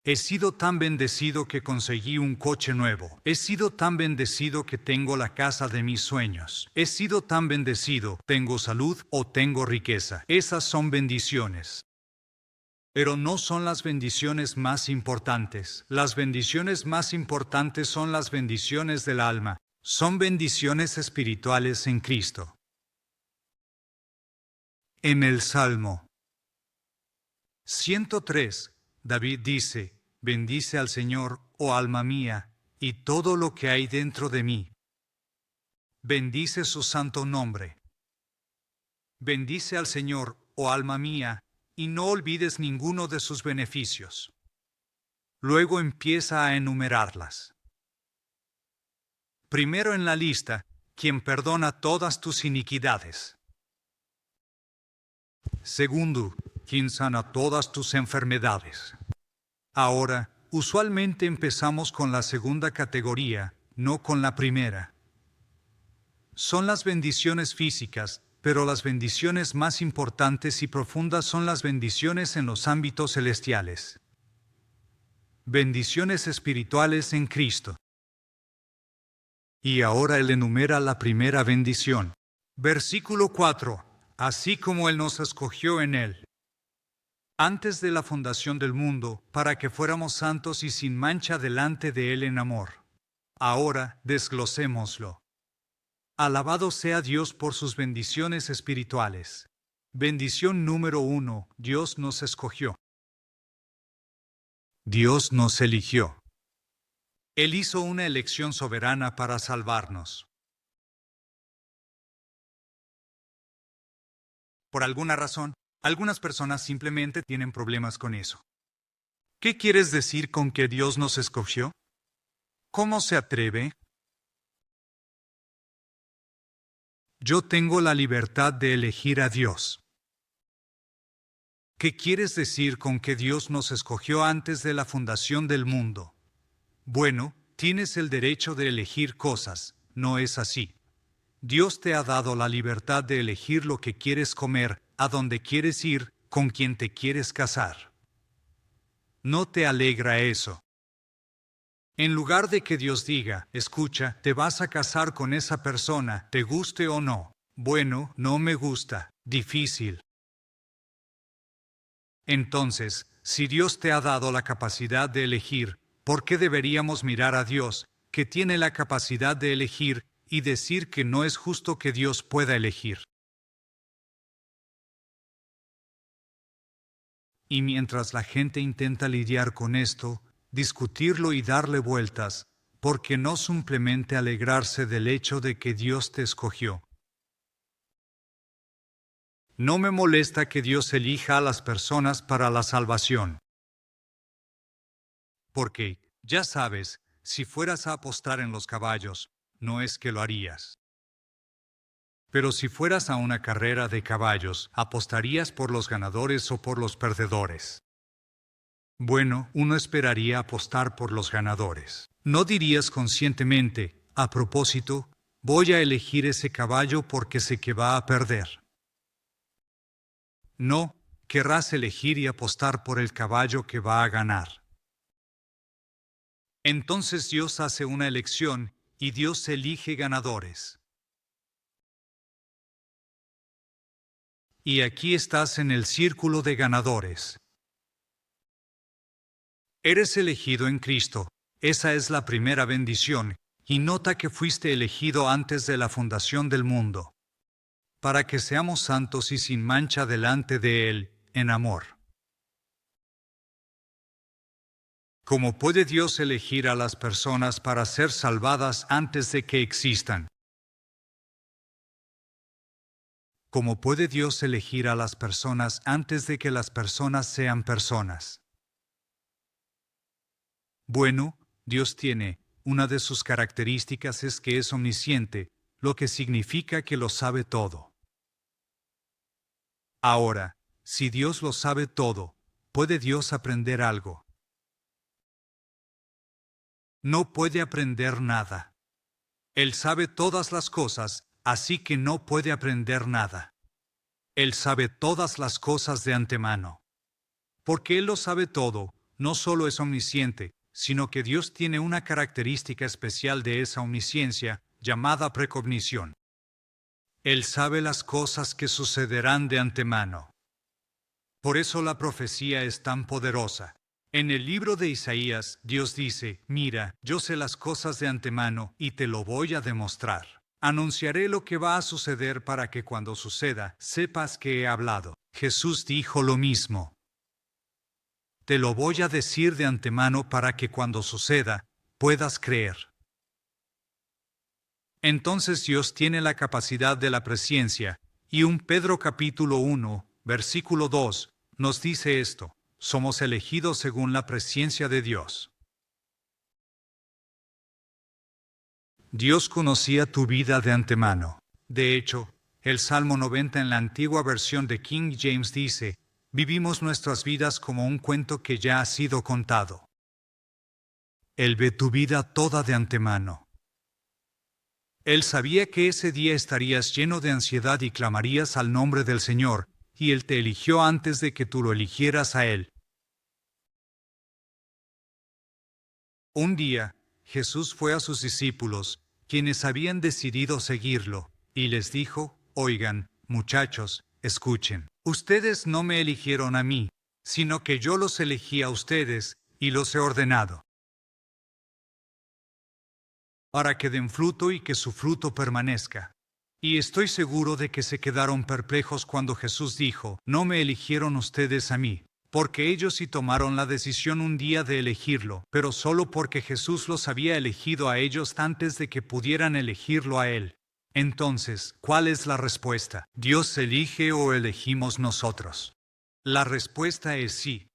He sido tan bendecido que conseguí un coche nuevo. He sido tan bendecido que tengo la casa de mis sueños. He sido tan bendecido, tengo salud o tengo riqueza. Esas son bendiciones. Pero no son las bendiciones más importantes. Las bendiciones más importantes son las bendiciones del alma. Son bendiciones espirituales en Cristo. En el Salmo 103, David dice, bendice al Señor, oh alma mía, y todo lo que hay dentro de mí. Bendice su santo nombre. Bendice al Señor, oh alma mía, y no olvides ninguno de sus beneficios. Luego empieza a enumerarlas. Primero en la lista, quien perdona todas tus iniquidades. Segundo, quien sana todas tus enfermedades. Ahora, usualmente empezamos con la segunda categoría, no con la primera. Son las bendiciones físicas, pero las bendiciones más importantes y profundas son las bendiciones en los ámbitos celestiales. Bendiciones espirituales en Cristo. Y ahora Él enumera la primera bendición. Versículo 4. Así como Él nos escogió en Él, antes de la fundación del mundo, para que fuéramos santos y sin mancha delante de Él en amor. Ahora, desglosémoslo. Alabado sea Dios por sus bendiciones espirituales. Bendición número 1. Dios nos escogió. Dios nos eligió. Él hizo una elección soberana para salvarnos. Por alguna razón, algunas personas simplemente tienen problemas con eso. ¿Qué quieres decir con que Dios nos escogió? ¿Cómo se atreve? Yo tengo la libertad de elegir a Dios. ¿Qué quieres decir con que Dios nos escogió antes de la fundación del mundo? Bueno, tienes el derecho de elegir cosas, ¿no es así? Dios te ha dado la libertad de elegir lo que quieres comer, a dónde quieres ir, con quién te quieres casar. ¿No te alegra eso? En lugar de que Dios diga, escucha, te vas a casar con esa persona, te guste o no. Bueno, no me gusta, difícil. Entonces, si Dios te ha dado la capacidad de elegir, ¿por qué deberíamos mirar a Dios, que tiene la capacidad de elegir, y decir que no es justo que Dios pueda elegir? Y mientras la gente intenta lidiar con esto, discutirlo y darle vueltas, ¿por qué no simplemente alegrarse del hecho de que Dios te escogió? No me molesta que Dios elija a las personas para la salvación. Porque, ya sabes, si fueras a apostar en los caballos, no es que lo harías. Pero si fueras a una carrera de caballos, ¿apostarías por los ganadores o por los perdedores? Bueno, uno esperaría apostar por los ganadores. No dirías conscientemente, a propósito, voy a elegir ese caballo porque sé que va a perder. No, querrás elegir y apostar por el caballo que va a ganar. Entonces Dios hace una elección y Dios elige ganadores. Y aquí estás en el círculo de ganadores. Eres elegido en Cristo, esa es la primera bendición, y nota que fuiste elegido antes de la fundación del mundo, para que seamos santos y sin mancha delante de Él, en amor. ¿Cómo puede Dios elegir a las personas para ser salvadas antes de que existan? ¿Cómo puede Dios elegir a las personas antes de que las personas sean personas? Bueno, Dios tiene, una de sus características es que es omnisciente, lo que significa que lo sabe todo. Ahora, si Dios lo sabe todo, ¿puede Dios aprender algo? No puede aprender nada. Él sabe todas las cosas, así que no puede aprender nada. Él sabe todas las cosas de antemano. Porque Él lo sabe todo, no solo es omnisciente, sino que Dios tiene una característica especial de esa omnisciencia, llamada precognición. Él sabe las cosas que sucederán de antemano. Por eso la profecía es tan poderosa. En el libro de Isaías, Dios dice, mira, yo sé las cosas de antemano y te lo voy a demostrar. Anunciaré lo que va a suceder para que cuando suceda, sepas que he hablado. Jesús dijo lo mismo. Te lo voy a decir de antemano para que cuando suceda, puedas creer. Entonces Dios tiene la capacidad de la presciencia, y 1 Pedro capítulo 1, versículo 2, nos dice esto: somos elegidos según la presciencia de Dios. Dios conocía tu vida de antemano. De hecho, el Salmo 90 en la antigua versión de King James dice, vivimos nuestras vidas como un cuento que ya ha sido contado. Él ve tu vida toda de antemano. Él sabía que ese día estarías lleno de ansiedad y clamarías al nombre del Señor, y Él te eligió antes de que tú lo eligieras a Él. Un día, Jesús fue a sus discípulos, quienes habían decidido seguirlo, y les dijo, oigan, muchachos, escuchen. Ustedes no me eligieron a mí, sino que yo los elegí a ustedes, y los he ordenado para que den fruto y que su fruto permanezca. Y estoy seguro de que se quedaron perplejos cuando Jesús dijo, no me eligieron ustedes a mí, porque ellos sí tomaron la decisión un día de elegirlo, pero solo porque Jesús los había elegido a ellos antes de que pudieran elegirlo a Él. Entonces, ¿cuál es la respuesta? ¿Dios elige o elegimos nosotros? La respuesta es sí.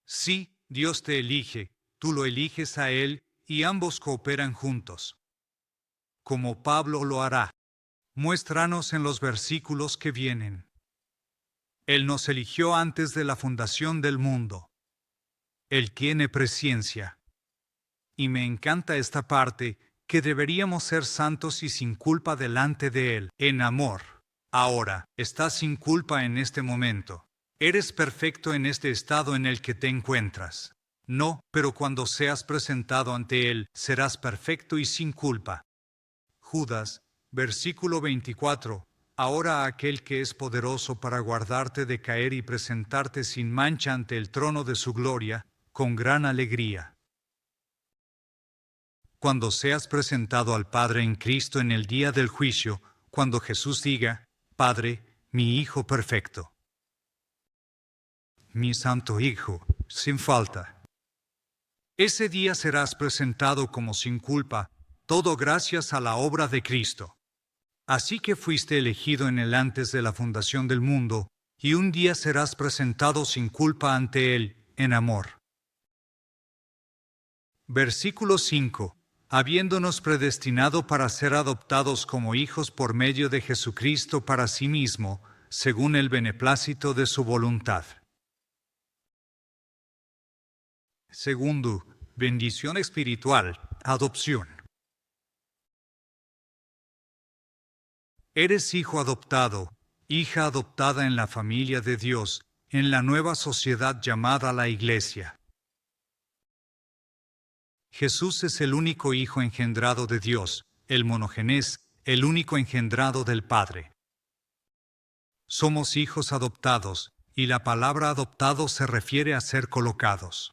Sí, Dios te elige, tú lo eliges a Él, y ambos cooperan juntos. Como Pablo lo hará. Muéstranos en los versículos que vienen. Él nos eligió antes de la fundación del mundo. Él tiene presciencia. Y me encanta esta parte, que deberíamos ser santos y sin culpa delante de Él, en amor. Ahora, estás sin culpa en este momento. Eres perfecto en este estado en el que te encuentras. No, pero cuando seas presentado ante Él, serás perfecto y sin culpa. Judas, versículo 24. Ahora aquel que es poderoso para guardarte de caer y presentarte sin mancha ante el trono de su gloria, con gran alegría. Cuando seas presentado al Padre en Cristo en el día del juicio, cuando Jesús diga, Padre, mi Hijo perfecto, mi Santo Hijo, sin falta. Ese día serás presentado como sin culpa, todo gracias a la obra de Cristo. Así que fuiste elegido en Él antes de la fundación del mundo, y un día serás presentado sin culpa ante Él, en amor. Versículo 5. Habiéndonos predestinado para ser adoptados como hijos por medio de Jesucristo para sí mismo, según el beneplácito de su voluntad. Segundo, bendición espiritual, adopción. Eres hijo adoptado, hija adoptada en la familia de Dios, en la nueva sociedad llamada la Iglesia. Jesús es el único Hijo engendrado de Dios, el monogenés, el único engendrado del Padre. Somos hijos adoptados, y la palabra adoptado se refiere a ser colocados.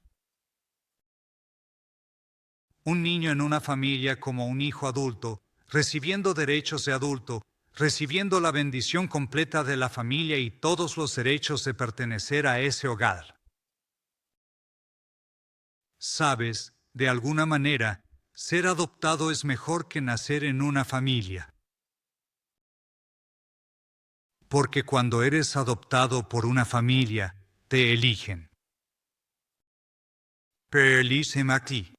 Un niño en una familia como un hijo adulto, recibiendo derechos de adulto, recibiendo la bendición completa de la familia y todos los derechos de pertenecer a ese hogar. Sabes, de alguna manera, ser adoptado es mejor que nacer en una familia. porque cuando eres adoptado por una familia, te eligen. Perlísem aquí.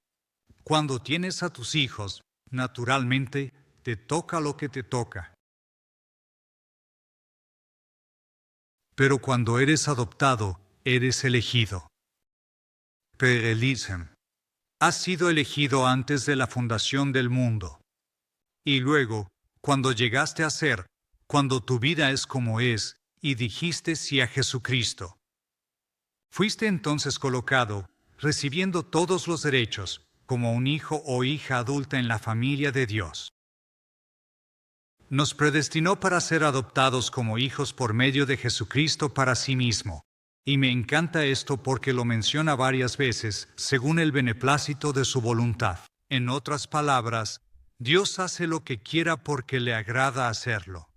Cuando tienes a tus hijos, naturalmente, te toca lo que te toca. Pero cuando eres adoptado, eres elegido. Perlísem. Has sido elegido antes de la fundación del mundo. Y luego, cuando llegaste a ser, cuando tu vida es como es, y dijiste sí a Jesucristo. Fuiste entonces colocado, recibiendo todos los derechos, como un hijo o hija adulta en la familia de Dios. Nos predestinó para ser adoptados como hijos por medio de Jesucristo para sí mismo. Y me encanta esto porque lo menciona varias veces, según el beneplácito de su voluntad. En otras palabras, Dios hace lo que quiera porque le agrada hacerlo.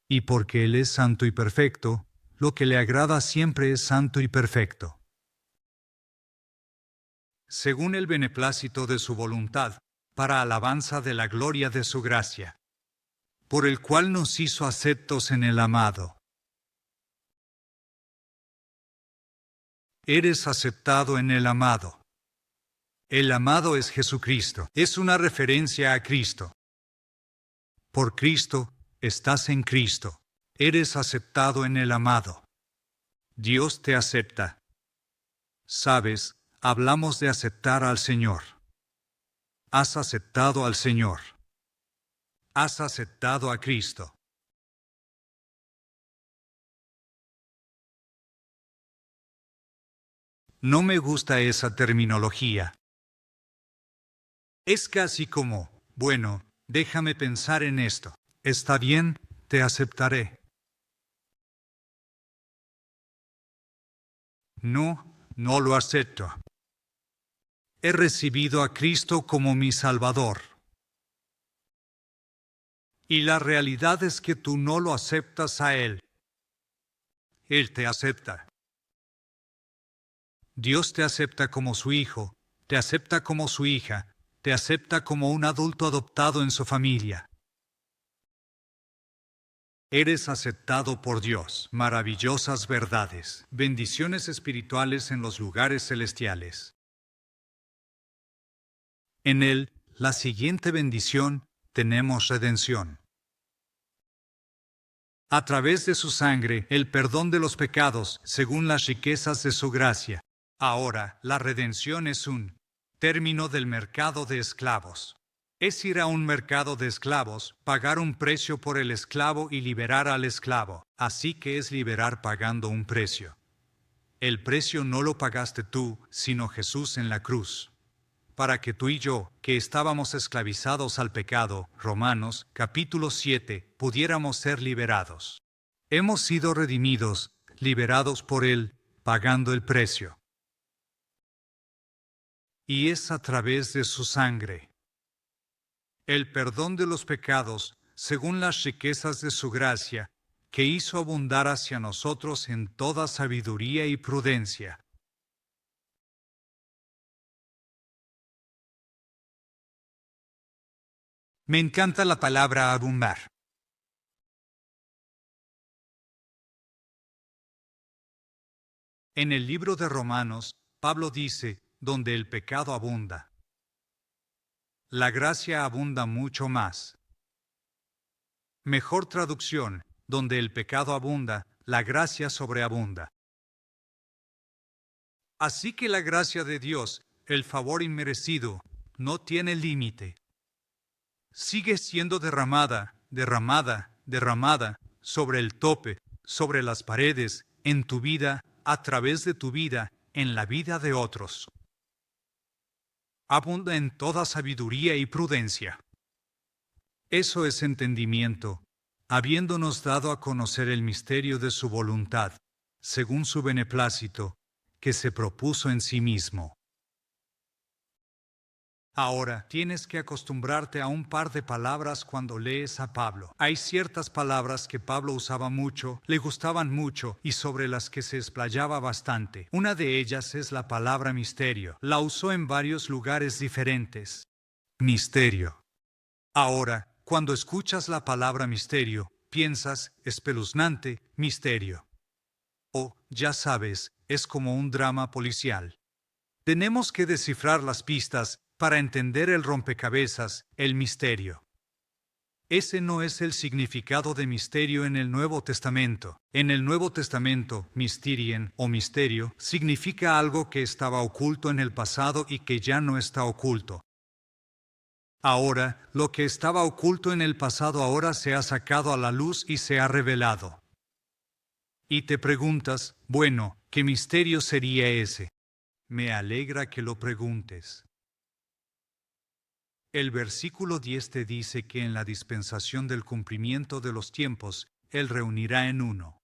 Y porque Él es santo y perfecto, lo que le agrada siempre es santo y perfecto. Según el beneplácito de su voluntad, para alabanza de la gloria de su gracia, por el cual nos hizo aceptos en el amado. Eres aceptado en el amado. El amado es Jesucristo. Es una referencia a Cristo. Por Cristo, estás en Cristo. Eres aceptado en el amado. Dios te acepta. Sabes, hablamos de aceptar al Señor. Has aceptado al Señor. Has aceptado a Cristo. No me gusta esa terminología. Es casi como, bueno, déjame pensar en esto. Está bien, te aceptaré. No, no lo acepto. He recibido a Cristo como mi Salvador. Y la realidad es que tú no lo aceptas a Él. Él te acepta. Dios te acepta como su hijo, te acepta como su hija, te acepta como un adulto adoptado en su familia. Eres aceptado por Dios. Maravillosas verdades. Bendiciones espirituales en los lugares celestiales. En Él, la siguiente bendición, tenemos redención. A través de su sangre, el perdón de los pecados, según las riquezas de su gracia. Ahora, la redención es un término del mercado de esclavos. Es ir a un mercado de esclavos, pagar un precio por el esclavo y liberar al esclavo. Así que es liberar pagando un precio. El precio no lo pagaste tú, sino Jesús en la cruz. Para que tú y yo, que estábamos esclavizados al pecado, Romanos, capítulo 7, pudiéramos ser liberados. Hemos sido redimidos, liberados por Él, pagando el precio. Y es a través de su sangre. El perdón de los pecados, según las riquezas de su gracia, que hizo abundar hacia nosotros en toda sabiduría y prudencia. Me encanta la palabra abundar. En el libro de Romanos, Pablo dice, donde el pecado abunda, la gracia abunda mucho más. Mejor traducción, donde el pecado abunda, la gracia sobreabunda. Así que la gracia de Dios, el favor inmerecido, no tiene límite. Sigue siendo derramada, derramada, derramada, sobre el tope, sobre las paredes, en tu vida, a través de tu vida, en la vida de otros. Abunda en toda sabiduría y prudencia. Eso es entendimiento, habiéndonos dado a conocer el misterio de su voluntad, según su beneplácito, que se propuso en sí mismo. Ahora, tienes que acostumbrarte a un par de palabras cuando lees a Pablo. Hay ciertas palabras que Pablo usaba mucho, le gustaban mucho y sobre las que se explayaba bastante. Una de ellas es la palabra misterio. La usó en varios lugares diferentes. Misterio. Ahora, cuando escuchas la palabra misterio, piensas, espeluznante, misterio. O, ya sabes, es como un drama policial. Tenemos que descifrar las pistas para entender el rompecabezas, el misterio. Ese no es el significado de misterio en el Nuevo Testamento. En el Nuevo Testamento, mysterien o misterio significa algo que estaba oculto en el pasado y que ya no está oculto. Ahora, lo que estaba oculto en el pasado ahora se ha sacado a la luz y se ha revelado. Y te preguntas, bueno, ¿qué misterio sería ese? Me alegra que lo preguntes. El versículo 10 te dice que en la dispensación del cumplimiento de los tiempos, Él reunirá en uno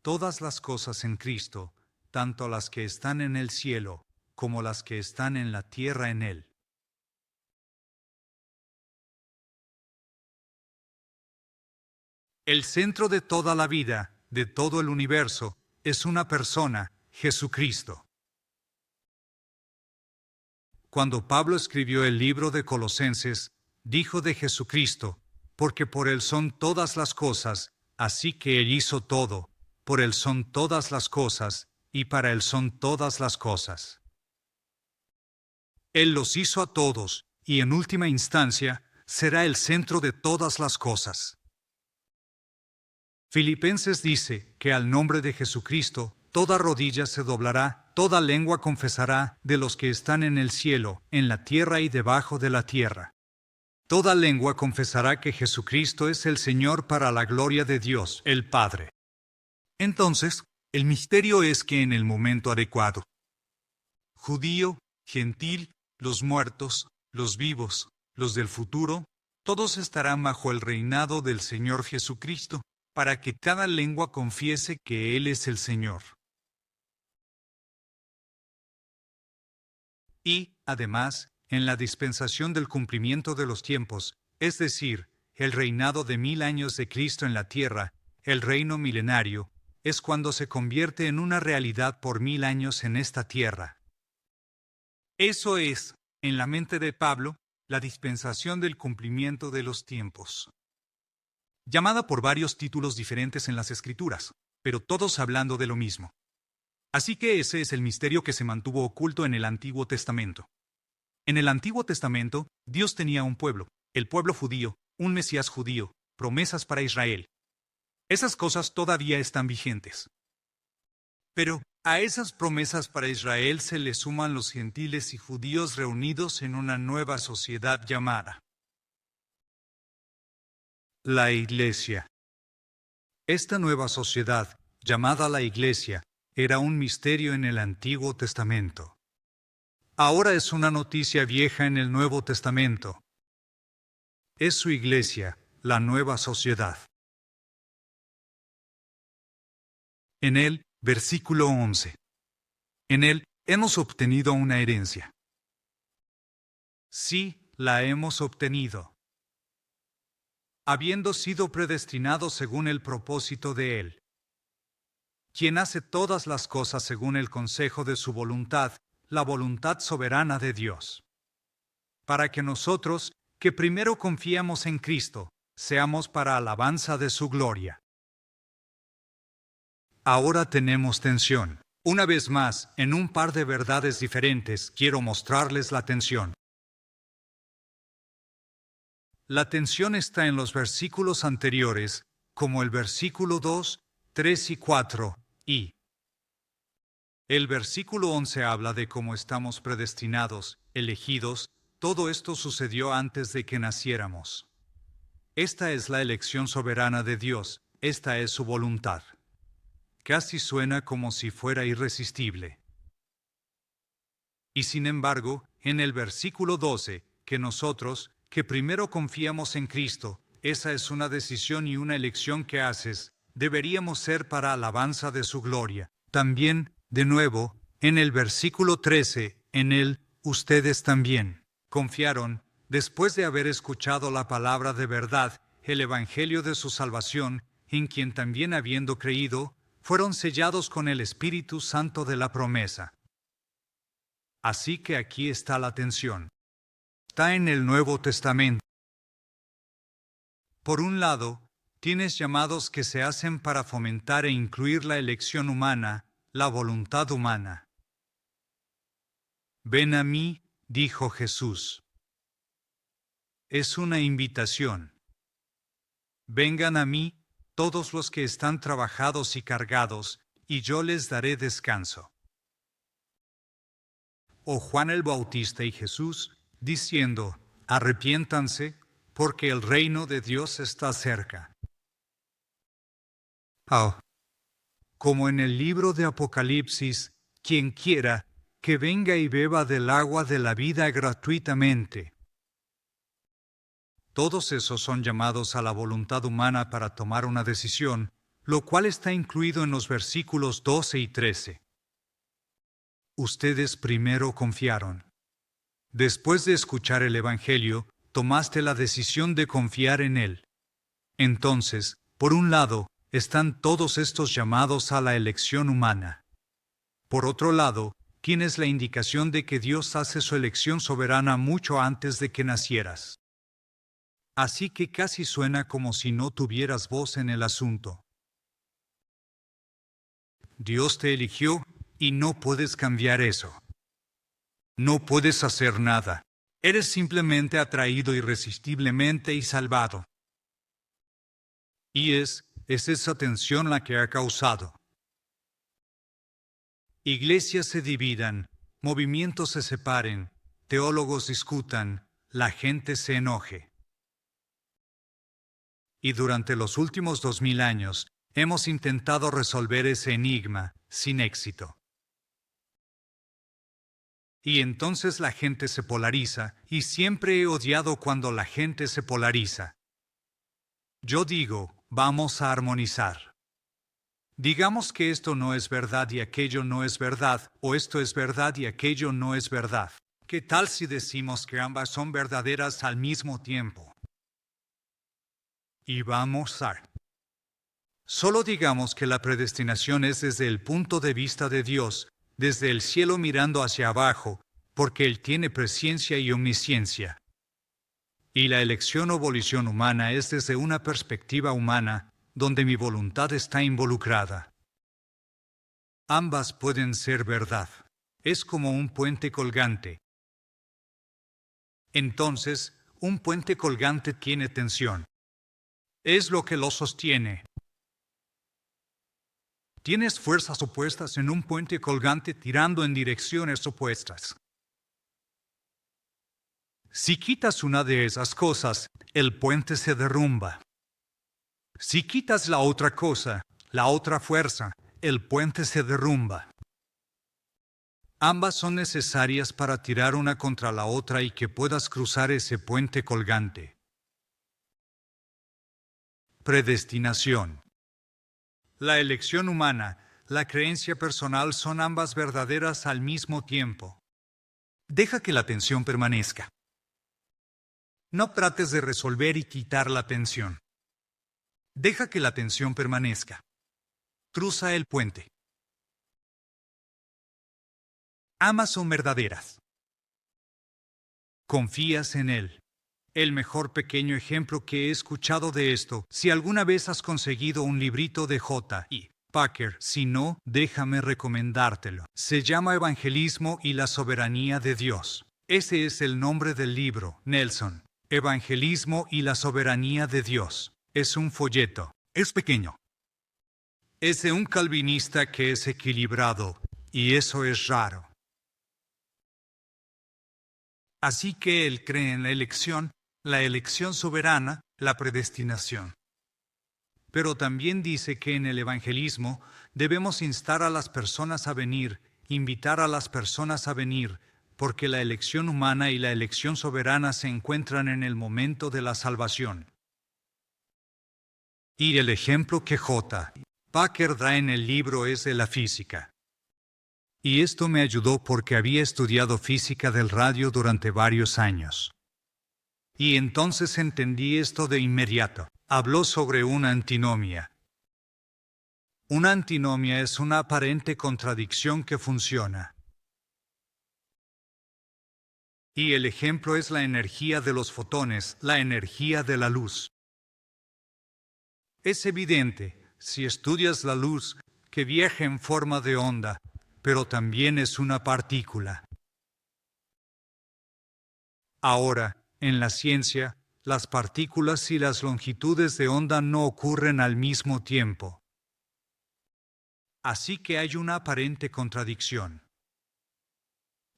todas las cosas en Cristo, tanto las que están en el cielo, como las que están en la tierra en Él. El centro de toda la vida, de todo el universo, es una persona, Jesucristo. Cuando Pablo escribió el libro de Colosenses, dijo de Jesucristo, porque por Él son todas las cosas, así que Él hizo todo, por Él son todas las cosas, y para Él son todas las cosas. Él los hizo a todos, y en última instancia, será el centro de todas las cosas. Filipenses dice que al nombre de Jesucristo, toda rodilla se doblará, toda lengua confesará de los que están en el cielo, en la tierra y debajo de la tierra. Toda lengua confesará que Jesucristo es el Señor para la gloria de Dios, el Padre. Entonces, el misterio es que en el momento adecuado, judío, gentil, los muertos, los vivos, los del futuro, todos estarán bajo el reinado del Señor Jesucristo, para que cada lengua confiese que Él es el Señor. Y, además, en la dispensación del cumplimiento de los tiempos, es decir, el reinado de 1000 años de Cristo en la tierra, el reino milenario, es cuando se convierte en una realidad por 1000 años en esta tierra. Eso es, en la mente de Pablo, la dispensación del cumplimiento de los tiempos. Llamada por varios títulos diferentes en las Escrituras, pero todos hablando de lo mismo. Así que ese es el misterio que se mantuvo oculto en el Antiguo Testamento. En el Antiguo Testamento, Dios tenía un pueblo, el pueblo judío, un Mesías judío, promesas para Israel. Esas cosas todavía están vigentes. Pero a esas promesas para Israel se le suman los gentiles y judíos reunidos en una nueva sociedad llamada la Iglesia. Esta nueva sociedad, llamada la Iglesia, era un misterio en el Antiguo Testamento. Ahora es una noticia vieja en el Nuevo Testamento. Es su Iglesia, la nueva sociedad. En él, versículo 11. En él hemos obtenido una herencia. Sí, la hemos obtenido, habiendo sido predestinados según el propósito de Él, quien hace todas las cosas según el consejo de su voluntad, la voluntad soberana de Dios, para que nosotros, que primero confiamos en Cristo, seamos para alabanza de su gloria. Ahora tenemos tensión. Una vez más, en un par de verdades diferentes, quiero mostrarles la tensión. La tensión está en los versículos anteriores, como el versículo 2, 3 y 4, y el versículo 11 habla de cómo estamos predestinados, elegidos, todo esto sucedió antes de que naciéramos. Esta es la elección soberana de Dios, esta es su voluntad. Casi suena como si fuera irresistible. Y sin embargo, en el versículo 12, que nosotros, que primero confiamos en Cristo, esa es una decisión y una elección que haces, deberíamos ser para alabanza de su gloria. También, de nuevo, en el versículo 13, en él, ustedes también confiaron, después de haber escuchado la palabra de verdad, el evangelio de su salvación, en quien también habiendo creído, fueron sellados con el Espíritu Santo de la promesa. Así que aquí está la tensión. está en el Nuevo Testamento. Por un lado, tienes llamados que se hacen para fomentar e incluir la elección humana, la voluntad humana. Ven a mí, dijo Jesús. Es una invitación. Vengan a mí, todos los que están trabajados y cargados, y yo les daré descanso. O Juan el Bautista y Jesús, diciendo, arrepiéntanse, porque el reino de Dios está cerca. Como en el libro de Apocalipsis, quien quiera, que venga y beba del agua de la vida gratuitamente. Todos esos son llamados a la voluntad humana para tomar una decisión, lo cual está incluido en los versículos 12 y 13. Ustedes primero confiaron. Después de escuchar el Evangelio, tomaste la decisión de confiar en él. Entonces, por un lado, están todos estos llamados a la elección humana. Por otro lado, tienes la indicación de que Dios hace su elección soberana mucho antes de que nacieras. Así que casi suena como si no tuvieras voz en el asunto. Dios te eligió y no puedes cambiar eso. No puedes hacer nada. Eres simplemente atraído irresistiblemente y salvado. Y es esa tensión la que ha causado. Iglesias se dividan, movimientos se separen, teólogos discutan, la gente se enoje. Y durante los últimos 2000 años, hemos intentado resolver ese enigma, sin éxito. Y entonces la gente se polariza, y siempre he odiado cuando la gente se polariza. Yo digo, vamos a armonizar. Digamos que esto no es verdad y aquello no es verdad, o esto es verdad y aquello no es verdad. ¿Qué tal si decimos que ambas son verdaderas al mismo tiempo? Y vamos a... Solo digamos que la predestinación es desde el punto de vista de Dios, desde el cielo mirando hacia abajo, porque Él tiene presciencia y omnisciencia. Y la elección o volición humana es desde una perspectiva humana, donde mi voluntad está involucrada. Ambas pueden ser verdad. Es como un puente colgante. Entonces, un puente colgante tiene tensión. Es lo que lo sostiene. Tienes fuerzas opuestas en un puente colgante tirando en direcciones opuestas. Si quitas una de esas cosas, el puente se derrumba. Si quitas la otra cosa, la otra fuerza, el puente se derrumba. Ambas son necesarias para tirar una contra la otra y que puedas cruzar ese puente colgante. Predestinación. La elección humana, la creencia personal son ambas verdaderas al mismo tiempo. Deja que la tensión permanezca. No trates de resolver y quitar la tensión. Deja que la tensión permanezca. Cruza el puente. Ambas son verdaderas. Confías en Él. El mejor pequeño ejemplo que he escuchado de esto, si alguna vez has conseguido un librito de J.I. Packer, si no, déjame recomendártelo. Se llama Evangelismo y la soberanía de Dios. Ese es el nombre del libro, Nelson. Evangelismo y la soberanía de Dios. Es un folleto. Es pequeño. Es de un calvinista que es equilibrado, y eso es raro. Así que él cree en la elección soberana, la predestinación. Pero también dice que en el evangelismo debemos instar a las personas a venir, invitar a las personas a venir, porque la elección humana y la elección soberana se encuentran en el momento de la salvación. Y el ejemplo que J. Packer da en el libro es de la física. Y esto me ayudó porque había estudiado física del radio durante varios años. Y entonces entendí esto de inmediato. Habló sobre una antinomia. Una antinomia es una aparente contradicción que funciona. Y el ejemplo es la energía de los fotones, la energía de la luz. Es evidente, si estudias la luz, que viaja en forma de onda, pero también es una partícula. Ahora, en la ciencia, las partículas y las longitudes de onda no ocurren al mismo tiempo. Así que hay una aparente contradicción.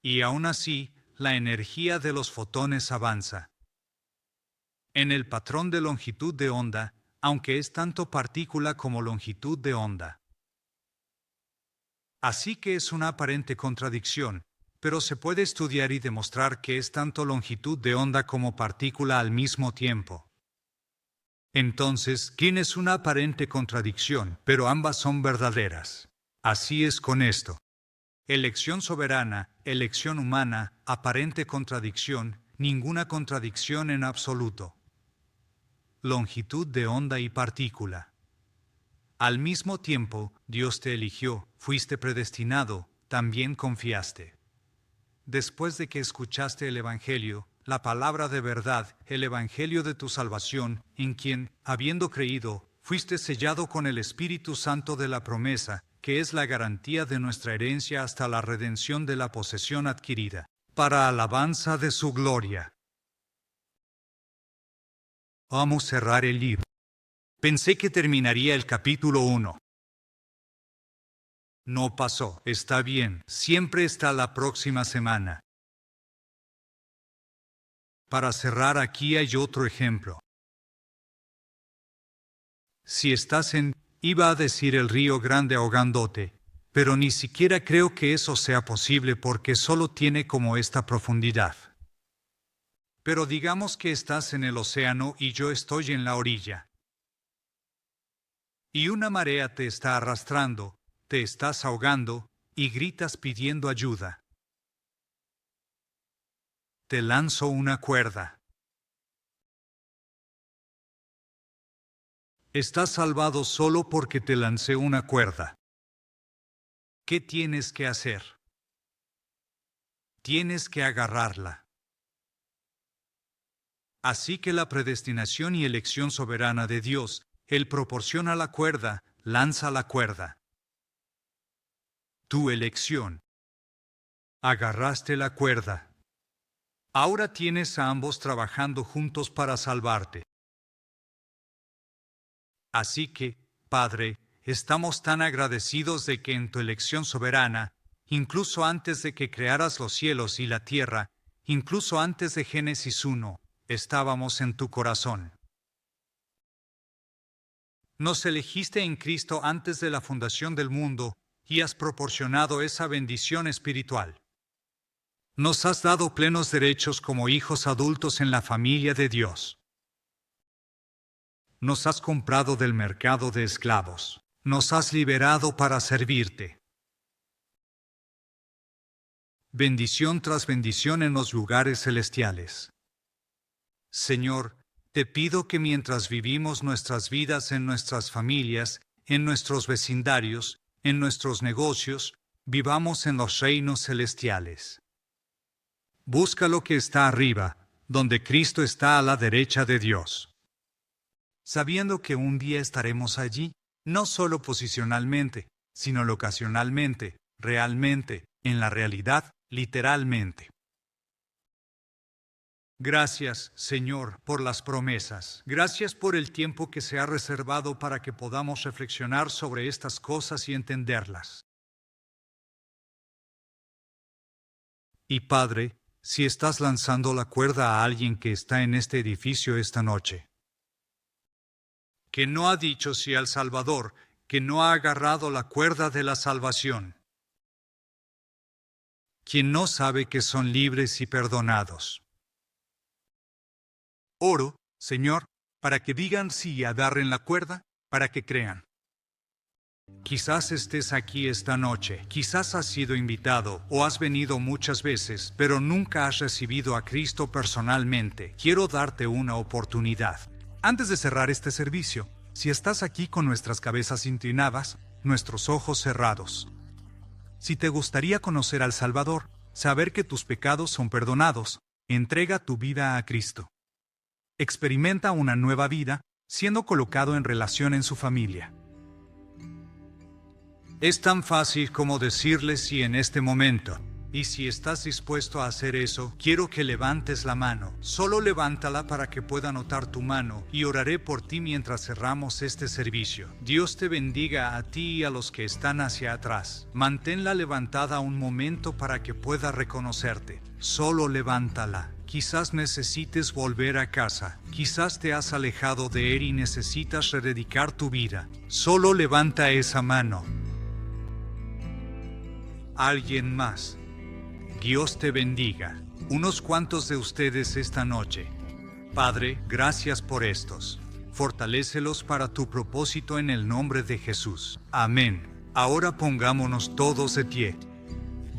Y aún así, la energía de los fotones avanza. En el patrón de longitud de onda, aunque es tanto partícula como longitud de onda. Así que es una aparente contradicción, pero se puede estudiar y demostrar que es tanto longitud de onda como partícula al mismo tiempo. Entonces, tienes una aparente contradicción, pero ambas son verdaderas. Así es con esto. Elección soberana, elección humana, aparente contradicción, ninguna contradicción en absoluto. Longitud de onda y partícula. Al mismo tiempo, Dios te eligió, fuiste predestinado, también confiaste. Después de que escuchaste el Evangelio, la palabra de verdad, el Evangelio de tu salvación, en quien, habiendo creído, fuiste sellado con el Espíritu Santo de la promesa, que es la garantía de nuestra herencia hasta la redención de la posesión adquirida, para alabanza de su gloria. Vamos a cerrar el libro. Pensé que terminaría el capítulo 1. No pasó, está bien, siempre está la próxima semana. Para cerrar aquí hay otro ejemplo. Si estás iba a decir el Río Grande ahogándote, pero ni siquiera creo que eso sea posible porque solo tiene como esta profundidad. Pero digamos que estás en el océano y yo estoy en la orilla. Y una marea te está arrastrando, te estás ahogando, y gritas pidiendo ayuda. Te lanzo una cuerda. Estás salvado solo porque te lancé una cuerda. ¿Qué tienes que hacer? Tienes que agarrarla. Así que la predestinación y elección soberana de Dios, Él proporciona la cuerda, lanza la cuerda. Tu elección. Agarraste la cuerda. Ahora tienes a ambos trabajando juntos para salvarte. Así que, Padre, estamos tan agradecidos de que en tu elección soberana, incluso antes de que crearas los cielos y la tierra, incluso antes de Génesis 1, estábamos en tu corazón. Nos elegiste en Cristo antes de la fundación del mundo y has proporcionado esa bendición espiritual. Nos has dado plenos derechos como hijos adultos en la familia de Dios. Nos has comprado del mercado de esclavos. Nos has liberado para servirte. Bendición tras bendición en los lugares celestiales. Señor, te pido que mientras vivimos nuestras vidas en nuestras familias, en nuestros vecindarios, en nuestros negocios, vivamos en los reinos celestiales. Busca lo que está arriba, donde Cristo está a la derecha de Dios. Sabiendo que un día estaremos allí, no solo posicionalmente, sino locacionalmente, realmente, en la realidad, literalmente. Gracias, Señor, por las promesas. Gracias por el tiempo que se ha reservado para que podamos reflexionar sobre estas cosas y entenderlas. Y Padre, si estás lanzando la cuerda a alguien que está en este edificio esta noche, que no ha dicho sí al Salvador, que no ha agarrado la cuerda de la salvación, quien no sabe que son libres y perdonados. Oro, Señor, para que digan sí y agarren la cuerda, para que crean. Quizás estés aquí esta noche, quizás has sido invitado o has venido muchas veces, pero nunca has recibido a Cristo personalmente. Quiero darte una oportunidad. Antes de cerrar este servicio, si estás aquí con nuestras cabezas inclinadas, nuestros ojos cerrados, si te gustaría conocer al Salvador, saber que tus pecados son perdonados, Entrega tu vida a Cristo. Experimenta una nueva vida, siendo colocado en relación en su familia. Es tan fácil como decirle sí en este momento. Y si estás dispuesto a hacer eso, quiero que levantes la mano. Solo levántala para que pueda notar tu mano y oraré por ti mientras cerramos este servicio. Dios te bendiga a ti y a los que están hacia atrás. Manténla levantada un momento para que pueda reconocerte. Solo levántala. Quizás necesites volver a casa. Quizás te has alejado de él y necesitas rededicar tu vida. Solo levanta esa mano. Alguien más. Dios te bendiga. Unos cuantos de ustedes esta noche. Padre, gracias por estos. Fortalécelos para tu propósito en el nombre de Jesús. Amén. Ahora pongámonos todos de pie.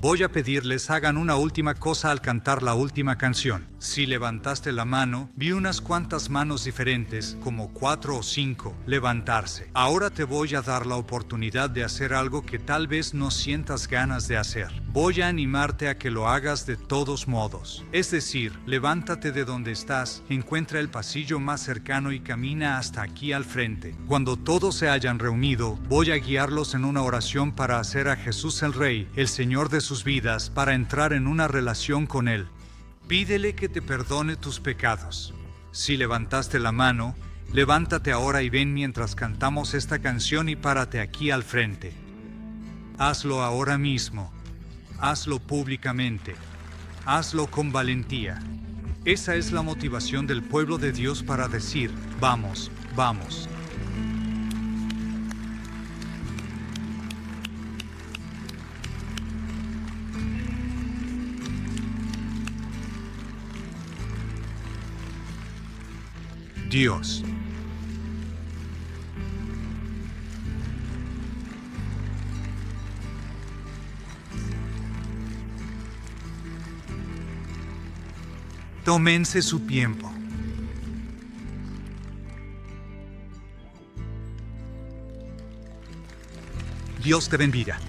Voy a pedirles hagan una última cosa al cantar la última canción. Si levantaste la mano, vi unas cuantas manos diferentes, como 4 o 5, levantarse. Ahora te voy a dar la oportunidad de hacer algo que tal vez no sientas ganas de hacer. Voy a animarte a que lo hagas de todos modos. Es decir, levántate de donde estás, encuentra el pasillo más cercano y camina hasta aquí al frente. Cuando todos se hayan reunido, voy a guiarlos en una oración para hacer a Jesús el Rey, el Señor de sus vidas, para entrar en una relación con Él. Pídele que te perdone tus pecados. Si levantaste la mano, levántate ahora y ven mientras cantamos esta canción y párate aquí al frente. Hazlo ahora mismo. Hazlo públicamente. Hazlo con valentía. Esa es la motivación del pueblo de Dios para decir, vamos, vamos. Dios. Tómense su tiempo. Dios te bendiga.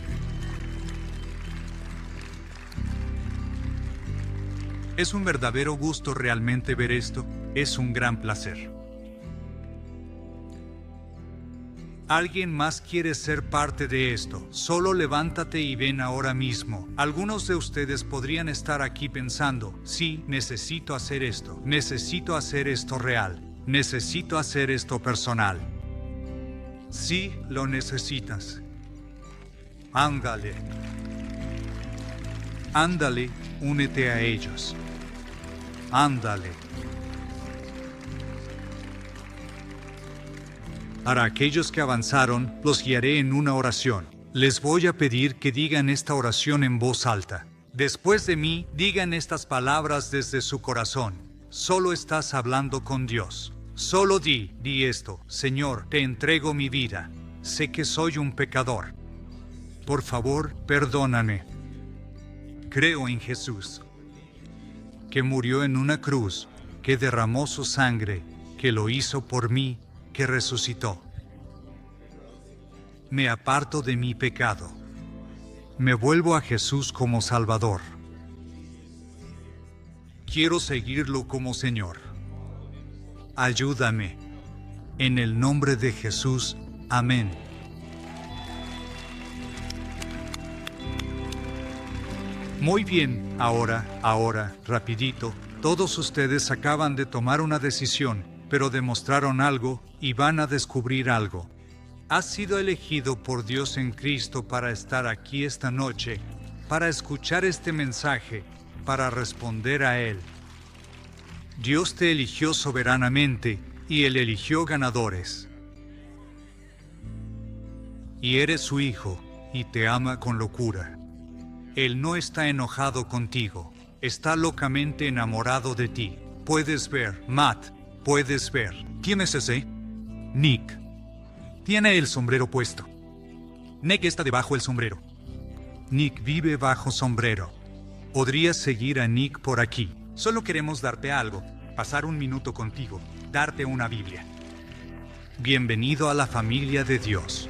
Es un verdadero gusto realmente ver esto. Es un gran placer. ¿Alguien más quiere ser parte de esto? Solo levántate y ven ahora mismo. Algunos de ustedes podrían estar aquí pensando, sí, necesito hacer esto real, necesito hacer esto personal. Sí, lo necesitas. Ándale. Ándale, únete a ellos. Ándale. Para aquellos que avanzaron, los guiaré en una oración. Les voy a pedir que digan esta oración en voz alta. Después de mí, digan estas palabras desde su corazón. Solo estás hablando con Dios. Solo di esto. Señor, te entrego mi vida. Sé que soy un pecador. Por favor, perdóname. Creo en Jesús, que murió en una cruz, que derramó su sangre, que lo hizo por mí, que resucitó. Me aparto de mi pecado. Me vuelvo a Jesús como Salvador. Quiero seguirlo como Señor. Ayúdame. En el nombre de Jesús. Amén. Muy bien, ahora, rapidito, todos ustedes acaban de tomar una decisión, pero demostraron algo y van a descubrir algo. Has sido elegido por Dios en Cristo para estar aquí esta noche, para escuchar este mensaje, para responder a Él. Dios te eligió soberanamente y Él eligió ganadores. Y eres su hijo y te ama con locura. Él no está enojado contigo, está locamente enamorado de ti. Puedes ver, Matt, puedes ver. ¿Quién es ese? Nick. Tiene el sombrero puesto. Nick está debajo del sombrero. Nick vive bajo sombrero. Podrías seguir a Nick por aquí. Solo queremos darte algo, pasar un minuto contigo, darte una Biblia. Bienvenido a la familia de Dios.